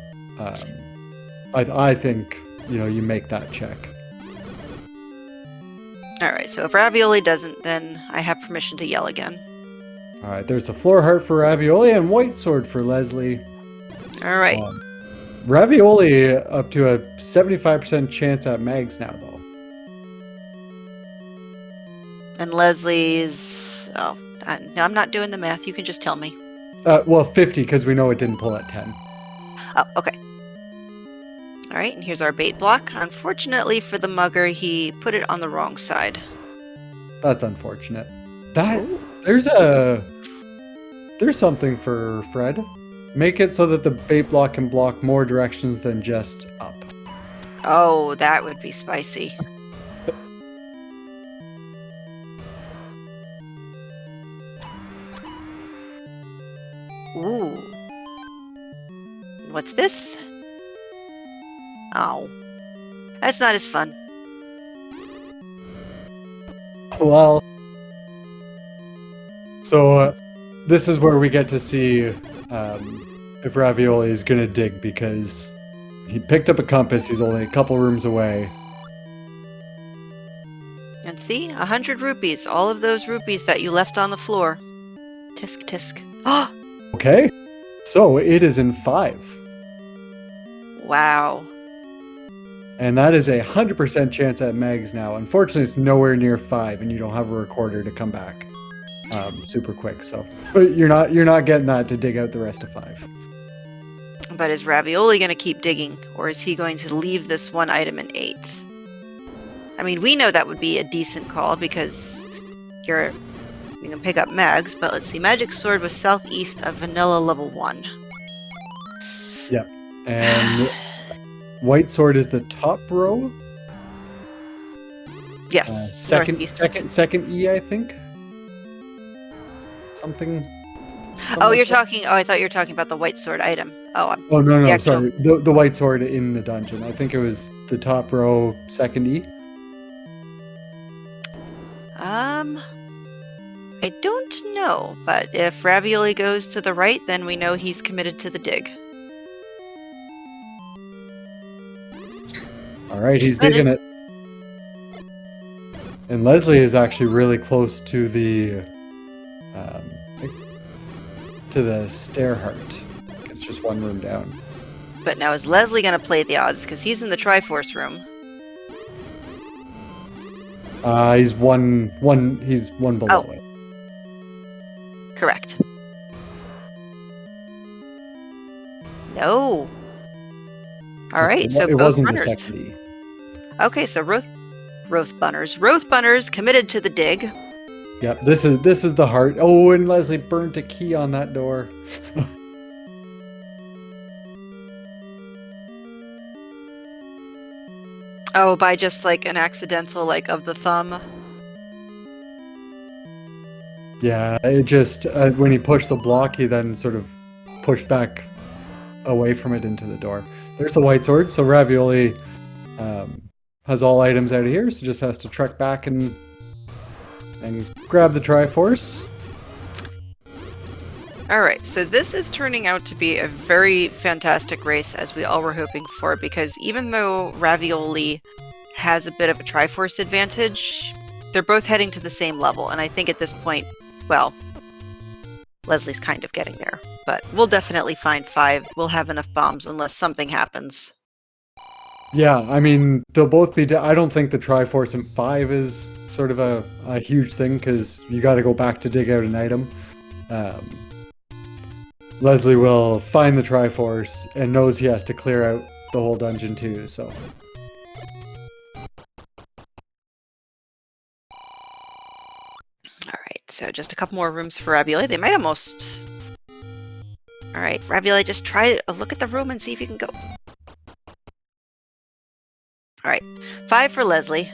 I think, you make that check. Alright, so if Ravioli doesn't, then I have permission to yell again. Alright, there's a floor heart for Ravioli and white sword for Leslie. Alright. Ravioli up to a 75% chance at mags now, though. And Leslie's... Oh, no, I'm not doing the math. You can just tell me. Well, 50, because we know it didn't pull at 10. Oh, okay. Alright, and here's our bait block. Unfortunately for the mugger, he put it on the wrong side. That's unfortunate. Ooh. There's something for Fred. Make it so that the bait block can block more directions than just up. Oh, that would be spicy. Ooh. What's this? Oh. That's not as fun. Well, so this is where we get to see if Ravioli is going to dig, because he picked up a compass. He's only a couple rooms away. And see? 100 rupees. All of those rupees that you left on the floor. Tisk tisk. Oh! Okay. So it is in 5. Wow. And that is a 100% chance at mags now. Unfortunately, it's nowhere near 5, and you don't have a recorder to come back super quick. So, but you're not getting that to dig out the rest of 5. But is Ravioli going to keep digging, or is he going to leave this one item in 8? I mean, we know that would be a decent call because you can pick up mags, but let's see. Magic Sword was southeast of Vanilla level 1. Yep. And white sword is the top row. Yes. Second E, I think. Something. Oh, like you're that. talking. Oh, I thought you were talking about the white sword item. Oh, No, actual- sorry. The white sword in the dungeon. I think it was the top row, second E. I don't know, but if Ravioli goes to the right, then we know he's committed to the dig. All right, he's digging it. And Leslie is actually really close to the stair heart. It's just one room down. But now is Leslie going to play the odds? Because he's in the Triforce room. He's one below it. Correct. No. All right, so it both wasn't the runners. second E. Okay, so Roth Bunners committed to the dig. Yep, this is the heart. Oh, and Leslie burnt a key on that door. Oh, by just like an accidental of the thumb. Yeah, it just when he pushed the block, he then sort of pushed back away from it into the door. There's the white sword. So Ravioli has all items out of here, so just has to trek back and grab the Triforce. Alright, so this is turning out to be a very fantastic race, as we all were hoping for, because even though Ravioli has a bit of a Triforce advantage, they're both heading to the same level, and I think at this point, well, Leslie's kind of getting there. But we'll definitely find 5. We'll have enough bombs unless something happens. Yeah, I mean, they'll both be... I don't think the Triforce in 5 is sort of a huge thing, because you got to go back to dig out an item. Leslie will find the Triforce and knows he has to clear out the whole dungeon too, so... So just a couple more rooms for ravioli. They might almost... Alright, ravioli, just try a look at the room and see if you can go. Alright, 5 for Leslie.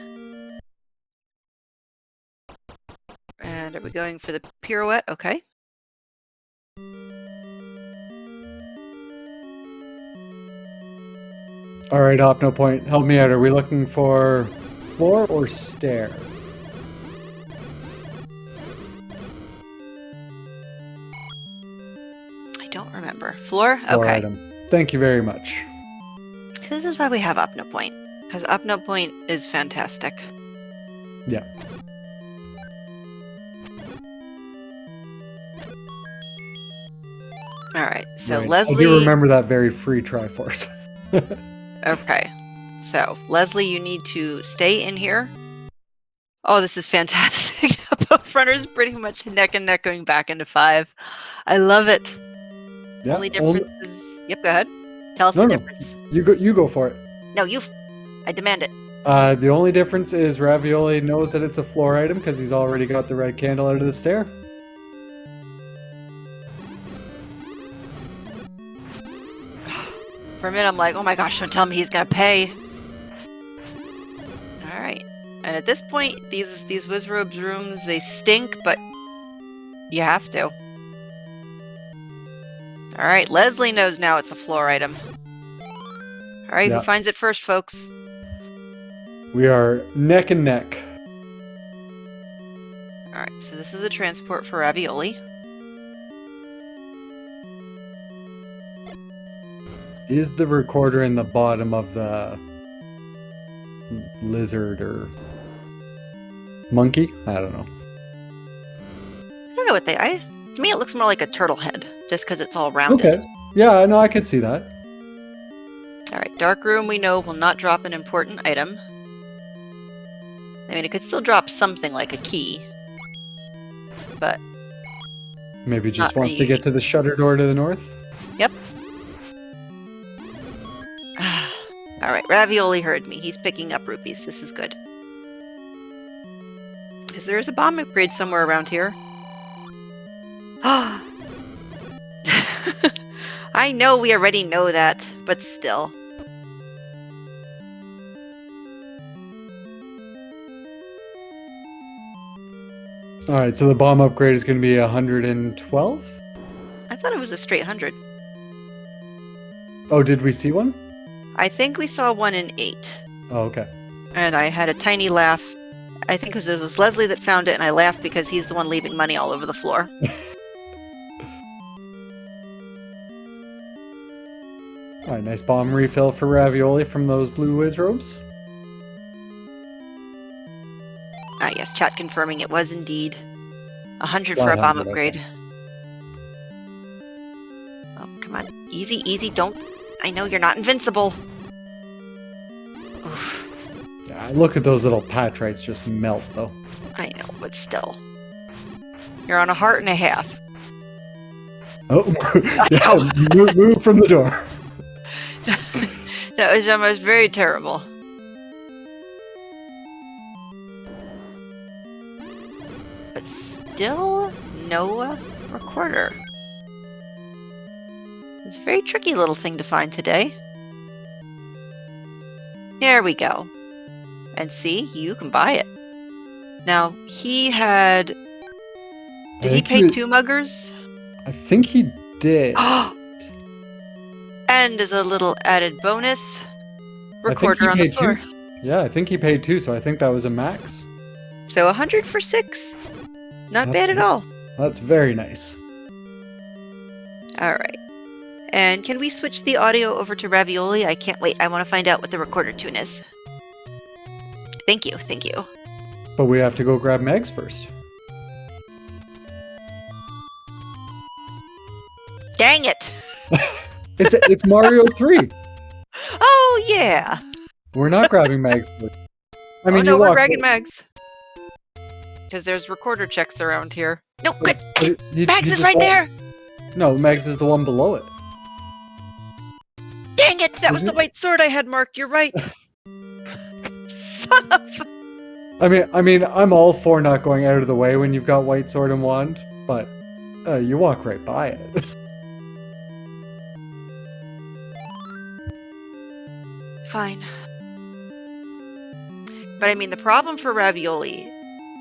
And are we going for the pirouette? Okay. All right, Opno Point, help me out. Are we looking for floor or stair? I don't remember. Floor? Floor Okay. item. Thank you very much. This is why we have Opno Point. Because Opno Point is fantastic. Yeah. Alright, so Right. Leslie... I do remember that very free Triforce. Okay. So, Leslie, you need to stay in here. Oh, this is fantastic. Both runners pretty much neck and neck going back into 5. I love it. Yeah, Only difference is... Yep, go ahead. Tell us No, the no. difference. You go for it. No, you... I demand it. The only difference is Ravioli knows that it's a floor item because he's already got the red candle out of the stair. For a minute, I'm like, oh my gosh, don't tell me he's gonna pay. Alright. And at this point, these Wizrobes rooms, they stink, but you have to. Alright, Leslie knows now it's a floor item. Alright, Yeah. who finds it first, folks? We are neck and neck. Alright, so this is a transport for ravioli. Is the recorder in the bottom of the lizard or monkey? I don't know. I don't know what to me it looks more like a turtle head, just because it's all rounded. Okay. Yeah, no, I could see that. Alright, dark room we know will not drop an important item. I mean, it could still drop something like a key. But... Maybe just Not wants to really. get to the shutter door to the north. Yep. Alright, Ravioli heard me. He's picking up rupees. This is good. Because there is a bomb upgrade somewhere around here. I know we already know that, but still. Alright, so the bomb upgrade is going to be 112? I thought it was a straight 100. Oh, did we see one? I think we saw one in 8. Oh, okay. And I had a tiny laugh. I think it was Leslie that found it, and I laughed because he's the one leaving money all over the floor. Alright, nice bomb refill for Ravioli from those blue Wizrobes. Ah, yes, chat confirming it was indeed 100 for a 100, bomb okay. upgrade. Oh, come on. Easy, easy, don't... I know you're not invincible. Oof, Yeah, look at those little patrites just melt, though. I know, but still. You're on a heart and a half. Oh, yeah, move from the door. That was almost very terrible. But still, no recorder. It's a very tricky little thing to find today. There we go. And see, you can buy it. Now, he had... Did he pay 2 muggers? I think he did. And as a little added bonus, I think recorder he on the paid floor. 2. Yeah, I think he paid 2, so I think that was a max. So 100 for 6. Not bad at all. That's very nice. Alright. And can we switch the audio over to Ravioli? I can't wait. I want to find out what the recorder tune is. Thank you, thank you. But we have to go grab Megs first. Dang it! It's Mario 3. Oh, yeah! We're not grabbing Megs first. I mean, oh, no, you we're walk grabbing Mags. Because there's recorder checks around here. No, good! Mags is right there! No, Megs is the one below it. Dang it! That was the white sword I had marked. You're right. Son of... I mean, I'm all for not going out of the way when you've got white sword and wand, but you walk right by it. Fine. But I mean, the problem for Ravioli,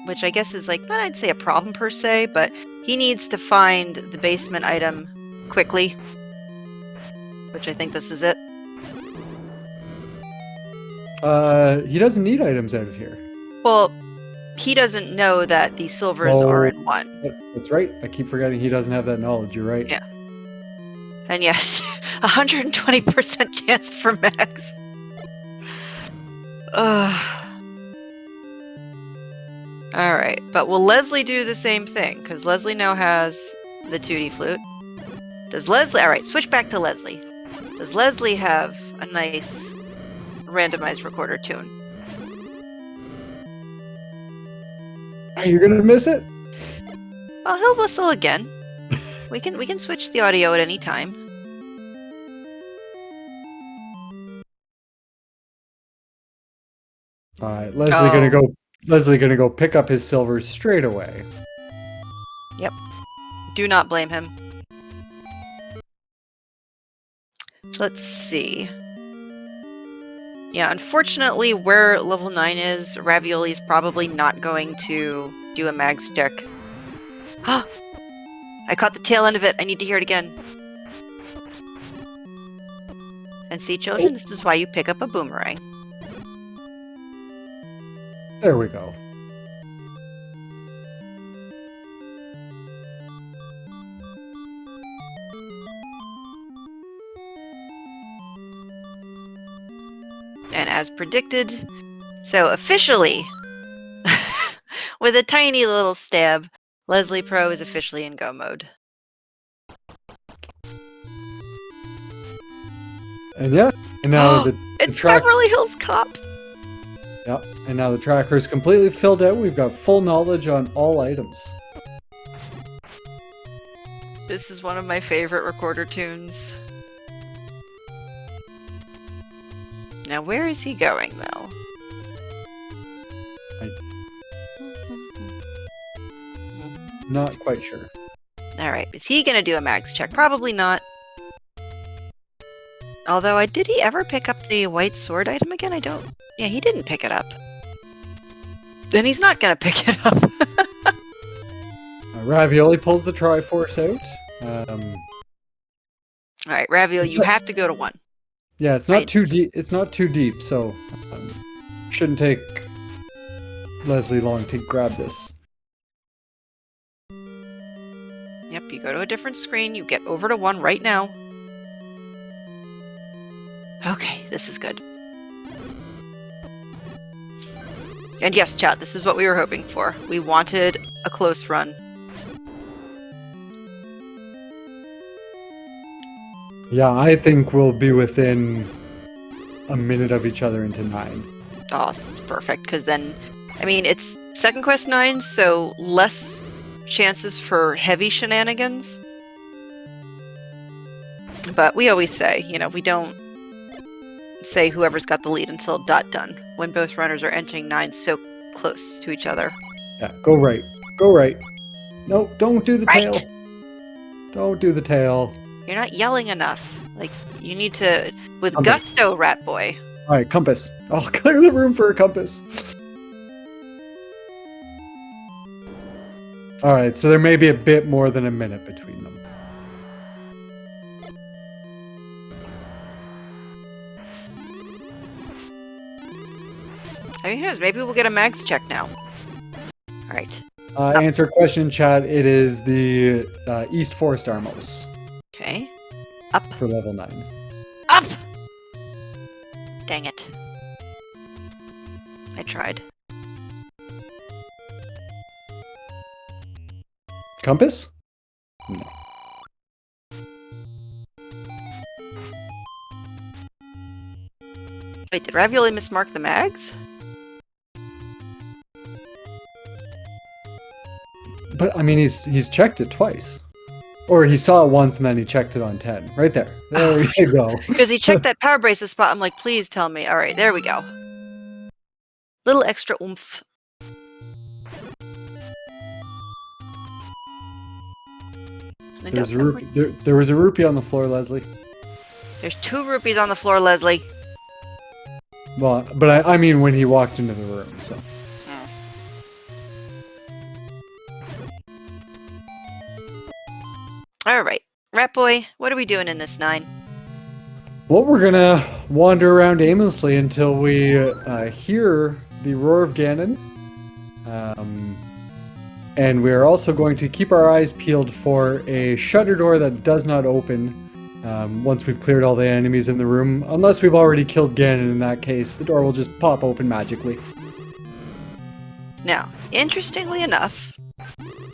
which I guess is like, not I'd say a problem per se, but he needs to find the basement item quickly, which I think this is it. He doesn't need items out of here. Well, he doesn't know that the silvers are in one. That's right. I keep forgetting he doesn't have that knowledge. You're right. Yeah. And yes, 120% chance for Max. Alright, but will Leslie do the same thing? Because Leslie now has the 2D flute. Does Leslie... Alright, switch back to Leslie. Does Leslie have a nice randomized recorder tune? You're gonna miss it? Well, he'll whistle again. We can switch the audio at any time. Alright, Leslie gonna go pick up his silver straight away. Yep. Do not blame him. So let's see. Yeah, unfortunately, where level 9 is, Ravioli is probably not going to do a mags check. I caught the tail end of it. I need to hear it again. And see, children, this is why you pick up a boomerang. There we go. And as predicted, so officially, with a tiny little stab, Leslie Pro is officially in go mode. And yeah, and now it's Beverly Hills Cop. Yep, and now the tracker is completely filled out. We've got full knowledge on all items. This is one of my favorite recorder tunes. Now, where is he going, though? Not quite sure. Alright, is he gonna do a mags check? Probably not. Although, did he ever pick up the white sword item again? I don't... Yeah, he didn't pick it up. Then he's not gonna pick it up. Ravioli pulls the Triforce out. Alright, Ravioli, you have to go to 1. Yeah, it's not too deep. It's not too deep, so shouldn't take Leslie long to grab this. Yep, you go to a different screen. You get over to 1 right now. Okay, this is good. And yes, chat, this is what we were hoping for. We wanted a close run. Yeah, I think we'll be within a minute of each other into 9. Oh, it's perfect, because then, I mean, it's second quest 9, so less chances for heavy shenanigans. But we always say, you know, we don't say whoever's got the lead until done, when both runners are entering 9 so close to each other. Yeah, go right. Go right. No, don't do the Right. tail. Don't do the tail. You're not yelling enough. Like, you need to, with Compass. gusto, rat boy. Alright, compass. Oh, clear the room for a compass. Alright, so there may be a bit more than a minute between them. I mean, who knows? Maybe we'll get a mags check now. Alright. Answer question in chat. It is the East Forest Armos Okay. Up. for level 9. Up! Dang it. I tried. Compass? No. Wait, did Ravioli mismark the mags? But I mean, he's checked it twice, or he saw it once and then he checked it on 10. Right there. There you go. Because he checked that power bracelet spot. I'm like, please tell me. All right, there we go. Little extra oomph. I There's don't a know rupee. There was a rupee on the floor, Leslie. There's 2 rupees on the floor, Leslie. Well, but I mean when he walked into the room, so. All right. Rat Boy, what are we doing in this 9? Well, we're gonna wander around aimlessly until we hear the roar of Ganon. And we are also going to keep our eyes peeled for a shutter door that does not open once we've cleared all the enemies in the room. Unless we've already killed Ganon, in that case, the door will just pop open magically. Now, interestingly enough,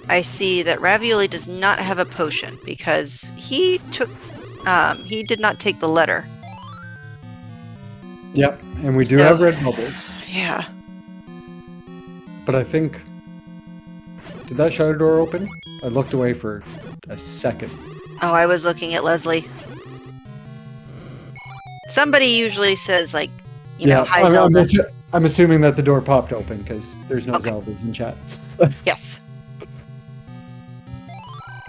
I see that Ravioli does not have a potion because he did not take the letter. Yep, and we do have red bubbles. Yeah. But I think... Did that shutter door open? I looked away for a second. Oh, I was looking at Leslie. Somebody usually says, like, you know, hi, Zelda. I'm assuming that the door popped open because there's no Zeldas in chat. Yes.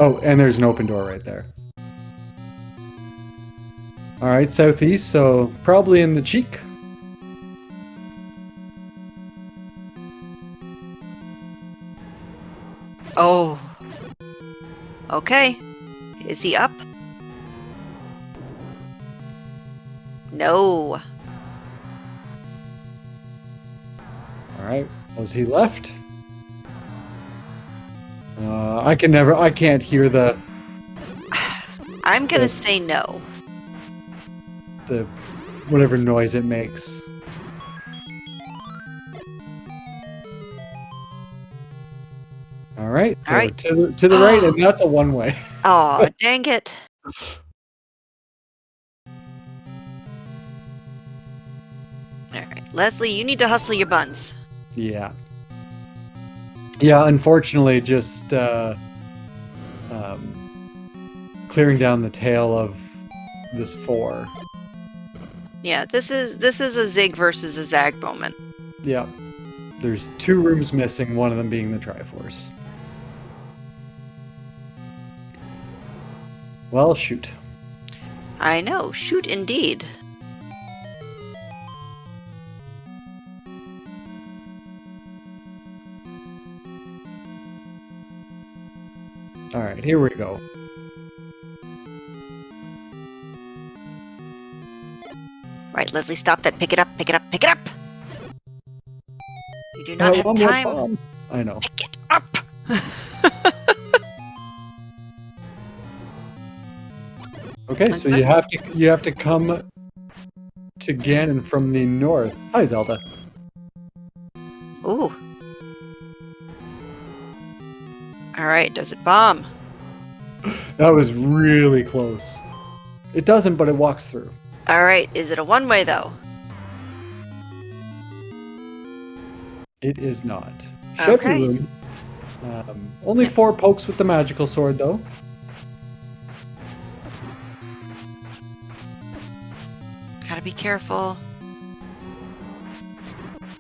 Oh, and there's an open door right there. Alright, southeast, so probably in the cheek. Oh. Okay. Is he up? No. Alright, was he left? I can't hear the... I'm gonna say no. The whatever noise it makes. Alright, so Alright. to the right, and that's a one-way. Aw, dang it. Alright, Leslie, you need to hustle your buns. Yeah. Yeah, unfortunately, just clearing down the tail of this 4. Yeah, this is a Zig versus a Zag moment. Yeah. There's 2 rooms missing, one of them being the Triforce. Well, shoot. I know, shoot indeed. Alright, here we go. Right, Leslie, stop that. Pick it up, pick it up, pick it up! You do not have time. I know. Pick it up! Okay, so you have to come to Ganon from the north. Hi, Zelda. Ooh. Alright, does it bomb? That was really close. It doesn't, but it walks through. Alright, is it a one-way, though? It is not. Okay. Room. Only 4 pokes with the magical sword, though. Gotta be careful.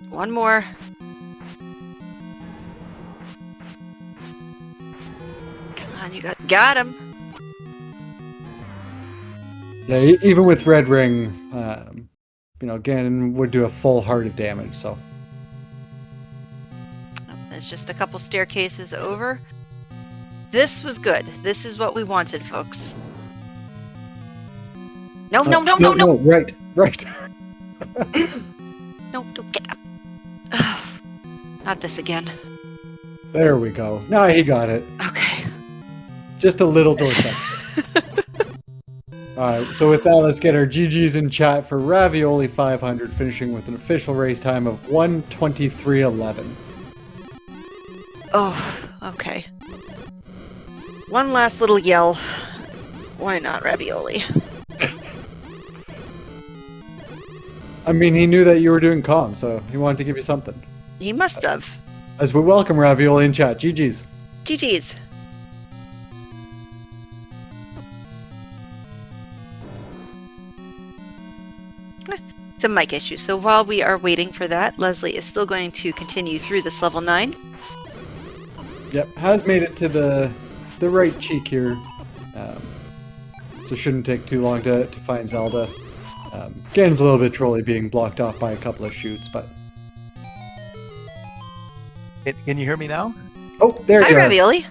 One more. Come on, you got him. Yeah, even with Red Ring, you know, Ganon would do a full heart of damage, so. There's just a couple staircases over. This was good. This is what we wanted, folks. No, no. Right. No, don't get up. Ugh. Not this again. There we go. Now he got it. Okay. Just a little door section. Alright, so with that, let's get our GGs in chat for Ravioli 500, finishing with an official race time of 1:23:11. Oh, okay. One last little yell. Why not Ravioli? I mean, he knew that you were doing calm, so he wanted to give you something. He must have. As we welcome Ravioli in chat. GGs. GG's. It's a mic issue, so while we are waiting for that, Leslie is still going to continue through this level 9. Yep, has made it to the right cheek here. So it shouldn't take too long to find Zelda. Ganon's a little bit trolly being blocked off by a couple of shoots, but... Can you hear me now? Oh, there Hi, you are. Ravioli.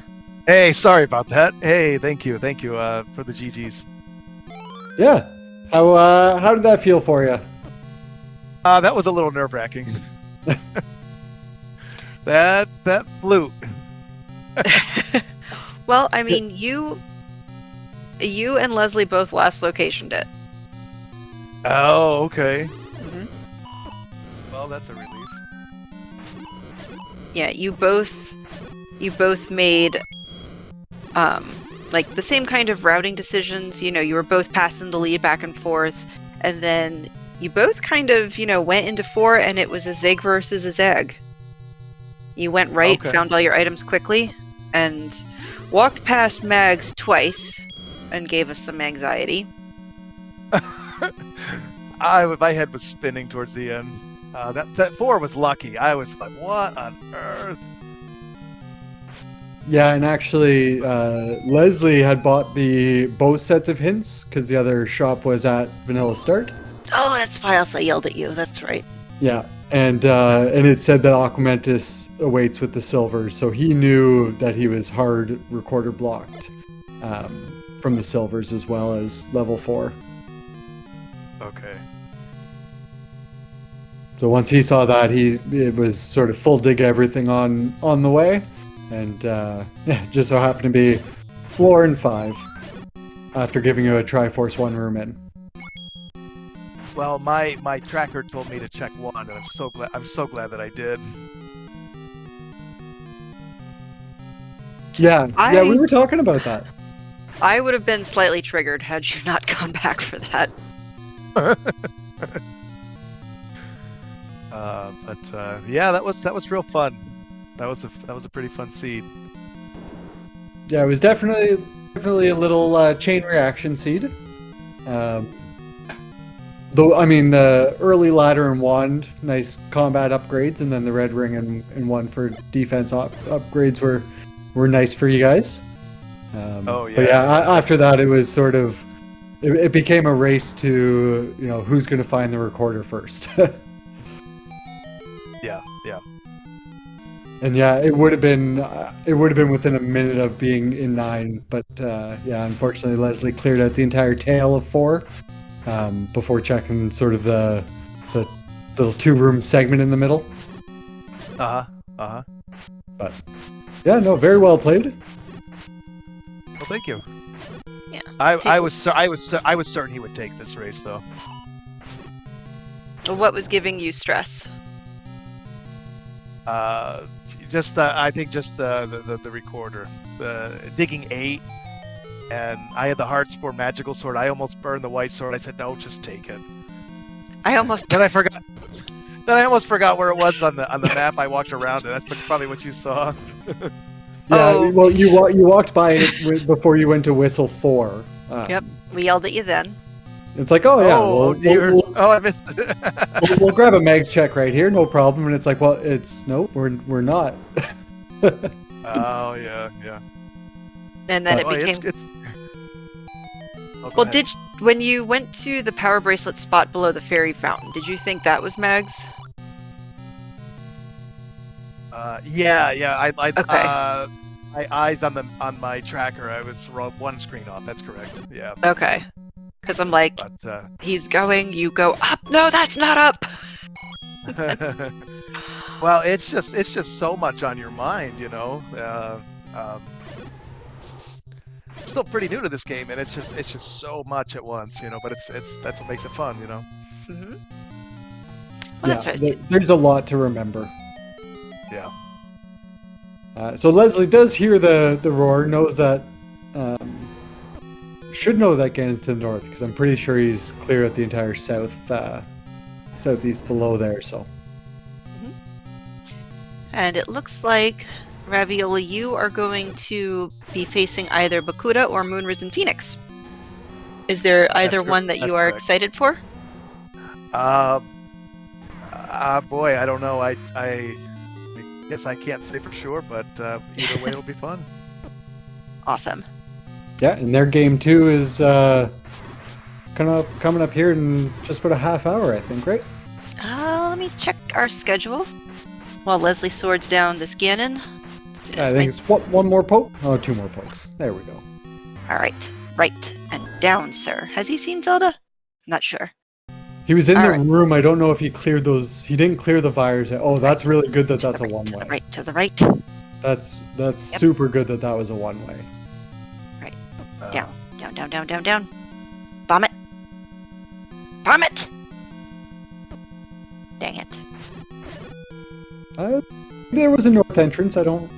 Hey, sorry about that. Hey, thank you for the GGs. Yeah. How did that feel for you? That was a little nerve-wracking. that flew. Well, I mean, you and Leslie both last locationed it. Oh, okay. Mhm. Well, that's a relief. Yeah, you both made like the same kind of routing decisions. You know, you were both passing the lead back and forth, and then you both kind of, went into 4, and it was a zig versus a zag. You went right, Okay. found all your items quickly, and walked past Mags twice, and gave us some anxiety. My head was spinning towards the end. That 4 was lucky. I was like, what on earth? Yeah, and actually, Leslie had bought both sets of hints because the other shop was at Vanilla Start. Oh, that's why else I yelled at you. That's right. Yeah, and it said that Aquamentus awaits with the silvers, so he knew that he was hard recorder blocked from the silvers as well as level 4. Okay. So once he saw that, it was sort of full dig everything on the way, and just so happened to be floor and 5 after giving you a Triforce 1 room in. Well, my tracker told me to check 1, and I'm so glad that I did. Yeah, we were talking about that. I would have been slightly triggered had you not gone back for that. Yeah, that was real fun. That was a pretty fun seed. Yeah, it was definitely a little chain reaction seed. Though, I mean, the early ladder and wand, nice combat upgrades, and then the red ring and one for defense upgrades were nice for you guys. Oh yeah. But yeah, after that, it was sort of it became a race to who's going to find the recorder first. Yeah. And yeah, it would have been within a minute of being in 9, but yeah, unfortunately Leslie cleared out the entire tail of 4 before checking sort of the little 2-room segment in the middle. Uh-huh. But yeah, no, very well played. Well, thank you. Yeah. I was certain he would take this race though. What was giving you stress? I think just the recorder, the digging 8, and I had the hard spore magical sword. I almost burned the white sword. I said no, just take it. I almost Then I forgot. Then I almost forgot where it was on the map. I walked around it. That's probably what you saw. Yeah, well, you walked by it before you went to Whistle 4. Yep, we yelled at you then. It's like, oh yeah, Oh dear. I missed it. we'll grab a Meg's check right here, no problem. And it's like, well, we're not. Oh yeah. And then it Oh, became. Oh, go Well, ahead. when you went to the power bracelet spot below the fairy fountain, did you think that was Mags? Yeah. Okay. My eyes on my tracker. I was one screen off. That's correct. Yeah. Okay. Because I'm like, But he's going, you go up. No, that's not up. well, it's just so much on your mind, I'm still pretty new to this game, and it's just so much at once, But that's what makes it fun, Mm-hmm. Well, Yeah, that's right. there's a lot to remember. Yeah. So Leslie does hear the roar, knows that, should know that Ganon's to the north, because I'm pretty sure he's clear at the entire southeast below there, so. And it looks like, Ravioli, you are going to be facing either Bakuda or Moonrisen Phoenix. Is there either one that you are correct. excited for? Boy, I don't know. I guess I can't say for sure, but either way it'll be fun. Awesome. Yeah, and their game 2 is coming up here in just about a half hour, I think, right? Let me check our schedule while Leslie swords down this Ganon. I think it's one more poke. Oh, 2 more pokes. There we go. All right. Right and down, sir. Has he seen Zelda? Not sure. He was in All the right. room. I don't know if he cleared those. He didn't clear the virus. Oh, that's really good that that's a To one-way. the right, to the right. That's super good that that was a one-way. Right. Down, down, down, down, down, down. Bomb it. Bomb it! Dang it. There was a north entrance. I don't.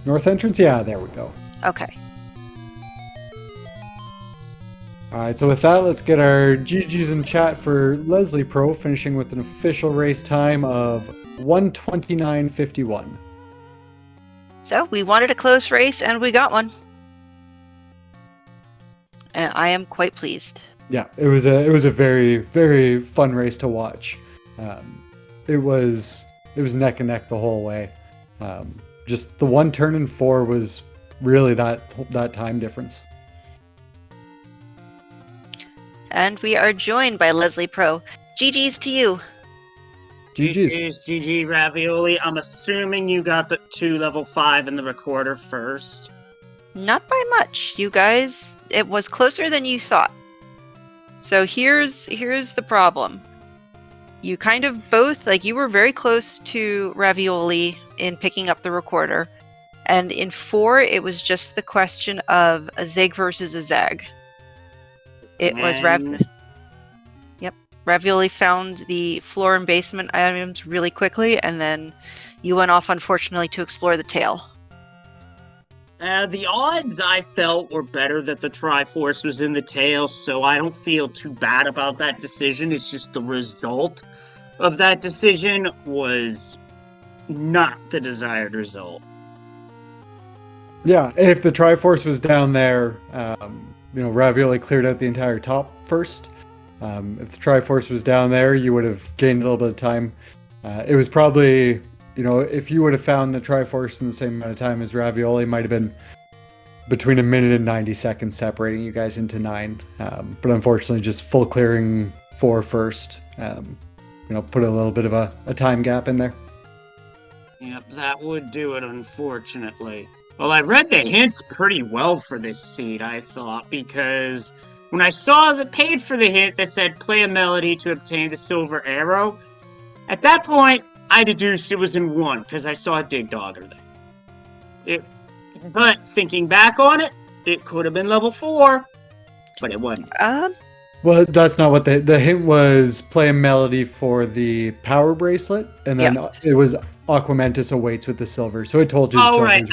North entrance? Yeah, there we go. Okay. Alright, so with that, let's get our GGs in chat for Leslie Pro, finishing with an official race time of 1:29.51. So we wanted a close race and we got one. And I am quite pleased. Yeah, it was a very, very fun race to watch. It was neck and neck the whole way. Just the one turn in 4 was really that time difference. And we are joined by Leslie Pro. GG's to you. GG's. GG Ravioli. I'm assuming you got the 2 level 5 in the recorder first. Not by much, you guys. It was closer than you thought. So here's the problem. You kind of both, like, you were very close to Ravioli in picking up the recorder. And in 4, it was just the question of a zig versus a zag. It was Ravioli found the floor and basement items really quickly, and then you went off, unfortunately, to explore the tail. The odds I felt were better that the Triforce was in the tail, so I don't feel too bad about that decision. It's just the result of that decision was not the desired result. Yeah, if the Triforce was down there, Ravioli cleared out the entire top first. If the Triforce was down there, you would have gained a little bit of time. It was probably, if you would have found the Triforce in the same amount of time as Ravioli, it might have been between a minute and 90 seconds separating you guys into 9. But unfortunately, just full clearing 4 first, put a little bit of a time gap in there. Yep, that would do it, unfortunately. Well, I read the hints pretty well for this seed, I thought, because when I saw the paid for the hint that said play a melody to obtain the silver arrow, at that point, I deduced it was in 1 because I saw a dig dogger there. But thinking back on it, it could have been level 4, but it wasn't. Well, that's not what the hint was. Play a melody for the power bracelet, and then it was Aquamentus awaits with the silver. So it told you. Oh, right.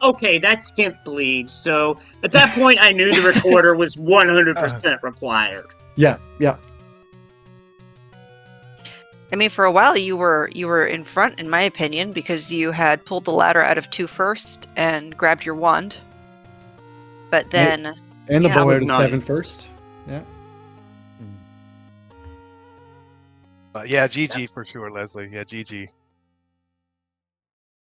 Okay, that's hint bleed. So at that point, I knew the recorder was 100% required. Yeah. I mean, for a while you were in front, in my opinion, because you had pulled the ladder out of 2 first and grabbed your wand. But then and the bow out of nice. 7 first. Yeah. Yeah, GG for sure, Leslie. Yeah, GG.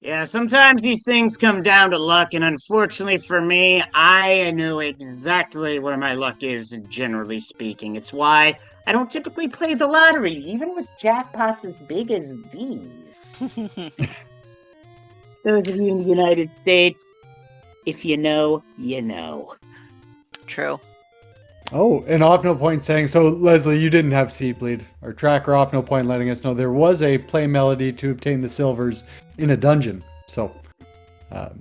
Yeah, sometimes these things come down to luck, and unfortunately for me, I know exactly where my luck is, generally speaking. It's why I don't typically play the lottery, even with jackpots as big as these. Those of you in the United States, if you know, you know. True. Oh, and OpnoPoint saying, so Leslie, you didn't have Seed Bleed. Our tracker OpnoPoint letting us know there was a play melody to obtain the silvers in a dungeon. So,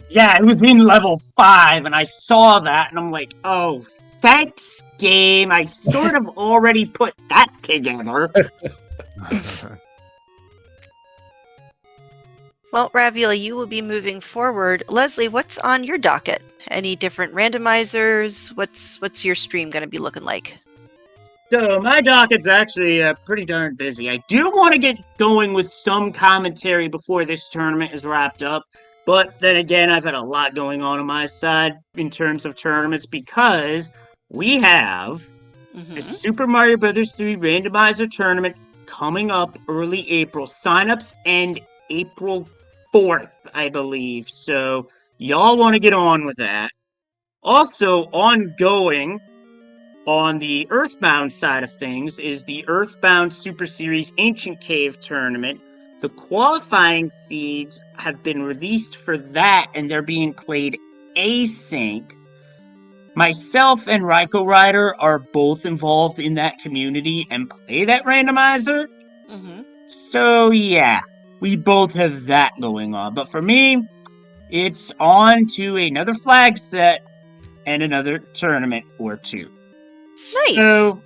yeah, it was in level 5, and I saw that, and I'm like, oh, thanks, game. I sort of already put that together. Well, Ravioli, you will be moving forward. Leslie, what's on your docket? Any different randomizers? What's your stream going to be looking like? So my docket's actually pretty darn busy. I do want to get going with some commentary before this tournament is wrapped up. But then again, I've had a lot going on my side in terms of tournaments because we have the Super Mario Bros. 3 randomizer tournament coming up early April. Signups end April 4th, I believe. So y'all want to get on with that. Also, ongoing on the Earthbound side of things is the Earthbound Super Series Ancient Cave Tournament. The qualifying seeds have been released for that, and they're being played async. Myself and Ryko Rider are both involved in that community and play that randomizer. Mm-hmm. So, yeah, we both have that going on. But for me, it's on to another flag set and another tournament or two. Nice. So,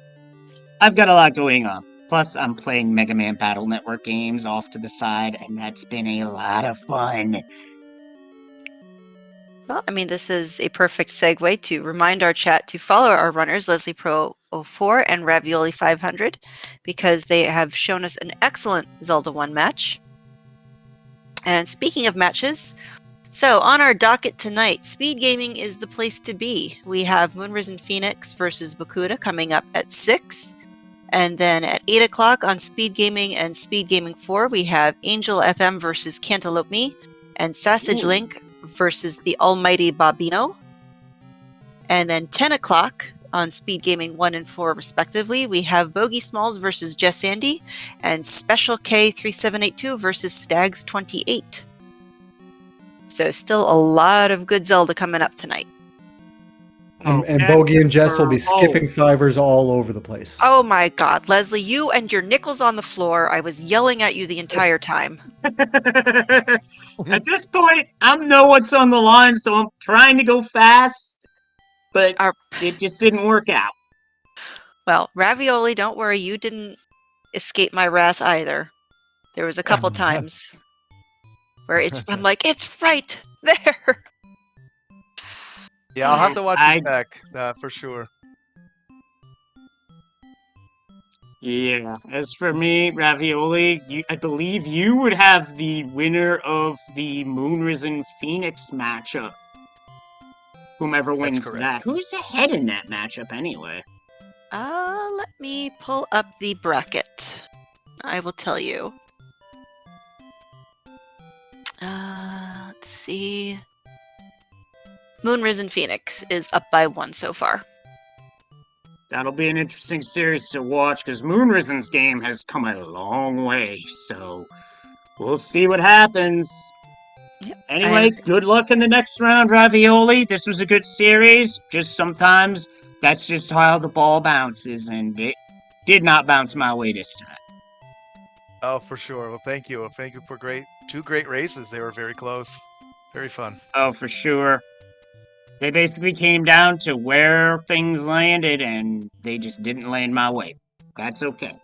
I've got a lot going on. Plus, I'm playing Mega Man Battle Network games off to the side, and that's been a lot of fun. Well, I mean, this is a perfect segue to remind our chat to follow our runners, Leslie Pro 04 and Ravioli 500, because they have shown us an excellent Zelda 1 match. And speaking of matches, so on our docket tonight, Speed Gaming is the place to be. We have Moonrisen Phoenix versus Bakuda coming up at 6. And then at 8 o'clock on Speed Gaming and Speed Gaming 4, we have Angel FM versus Cantaloupe Me and Sausage Link versus the Almighty Bobino. And then 10 o'clock on Speed Gaming 1 and 4 respectively, we have Bogey Smalls versus Jess Andy and Special K3782 versus Stags 28. So still a lot of good Zelda coming up tonight. And Bogey and Jess will be skipping fivers all over the place. Oh my god, Leslie, you and your nickels on the floor. I was yelling at you the entire time. At this point, I know what's on the line, so I'm trying to go fast, but it just didn't work out. Well, Ravioli, don't worry, you didn't escape my wrath either. There was a couple times where I'm like, it's right there. Yeah, I'll have to watch it back for sure. Yeah, as for me, Ravioli, I believe you would have the winner of the Moonrisen Phoenix matchup. Whomever wins that. Who's ahead in that matchup anyway? Let me pull up the bracket. I will tell you. Let's see. Moonrisen Phoenix is up by 1 so far. That'll be an interesting series to watch, because Moonrisen's game has come a long way, so we'll see what happens. Yep. Anyway, good luck in the next round, Ravioli. This was a good series. Just sometimes that's just how the ball bounces, and it did not bounce my way this time. Oh, for sure. Well, thank you. Thank you for two great races. They were very close. Very fun. Oh, for sure. They basically came down to where things landed, and they just didn't land my way. That's okay.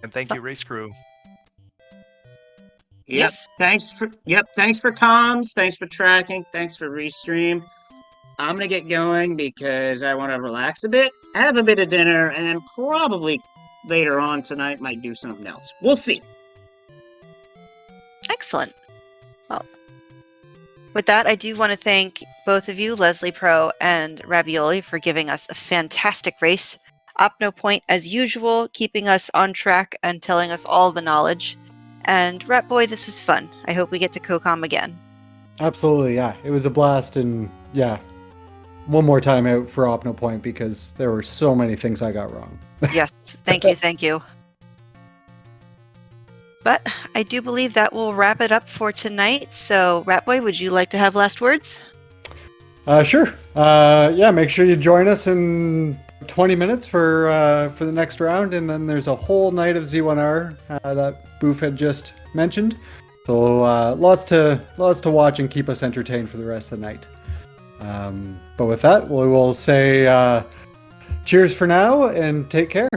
And thank you, race crew. Yep. Yes. Thanks for comms. Thanks for tracking. Thanks for restream. I'm gonna get going because I want to relax a bit, have a bit of dinner, and then probably later on tonight might do something else. We'll see. Excellent. Well, with that, I do want to thank both of you, Leslie Pro and Ravioli, for giving us a fantastic race. Opno Point, as usual, keeping us on track and telling us all the knowledge. And Rat Boy, this was fun. I hope we get to COCOM again. Absolutely, yeah. It was a blast, and yeah, one more time out for Opno Point because there were so many things I got wrong. Yes, thank you. But I do believe that will wrap it up for tonight. So, Ratboy, would you like to have last words? Sure. Yeah, make sure you join us in 20 minutes for the next round, and then there's a whole night of Z1R that Boof had just mentioned. So lots to watch and keep us entertained for the rest of the night. But with that, we will say cheers for now and take care.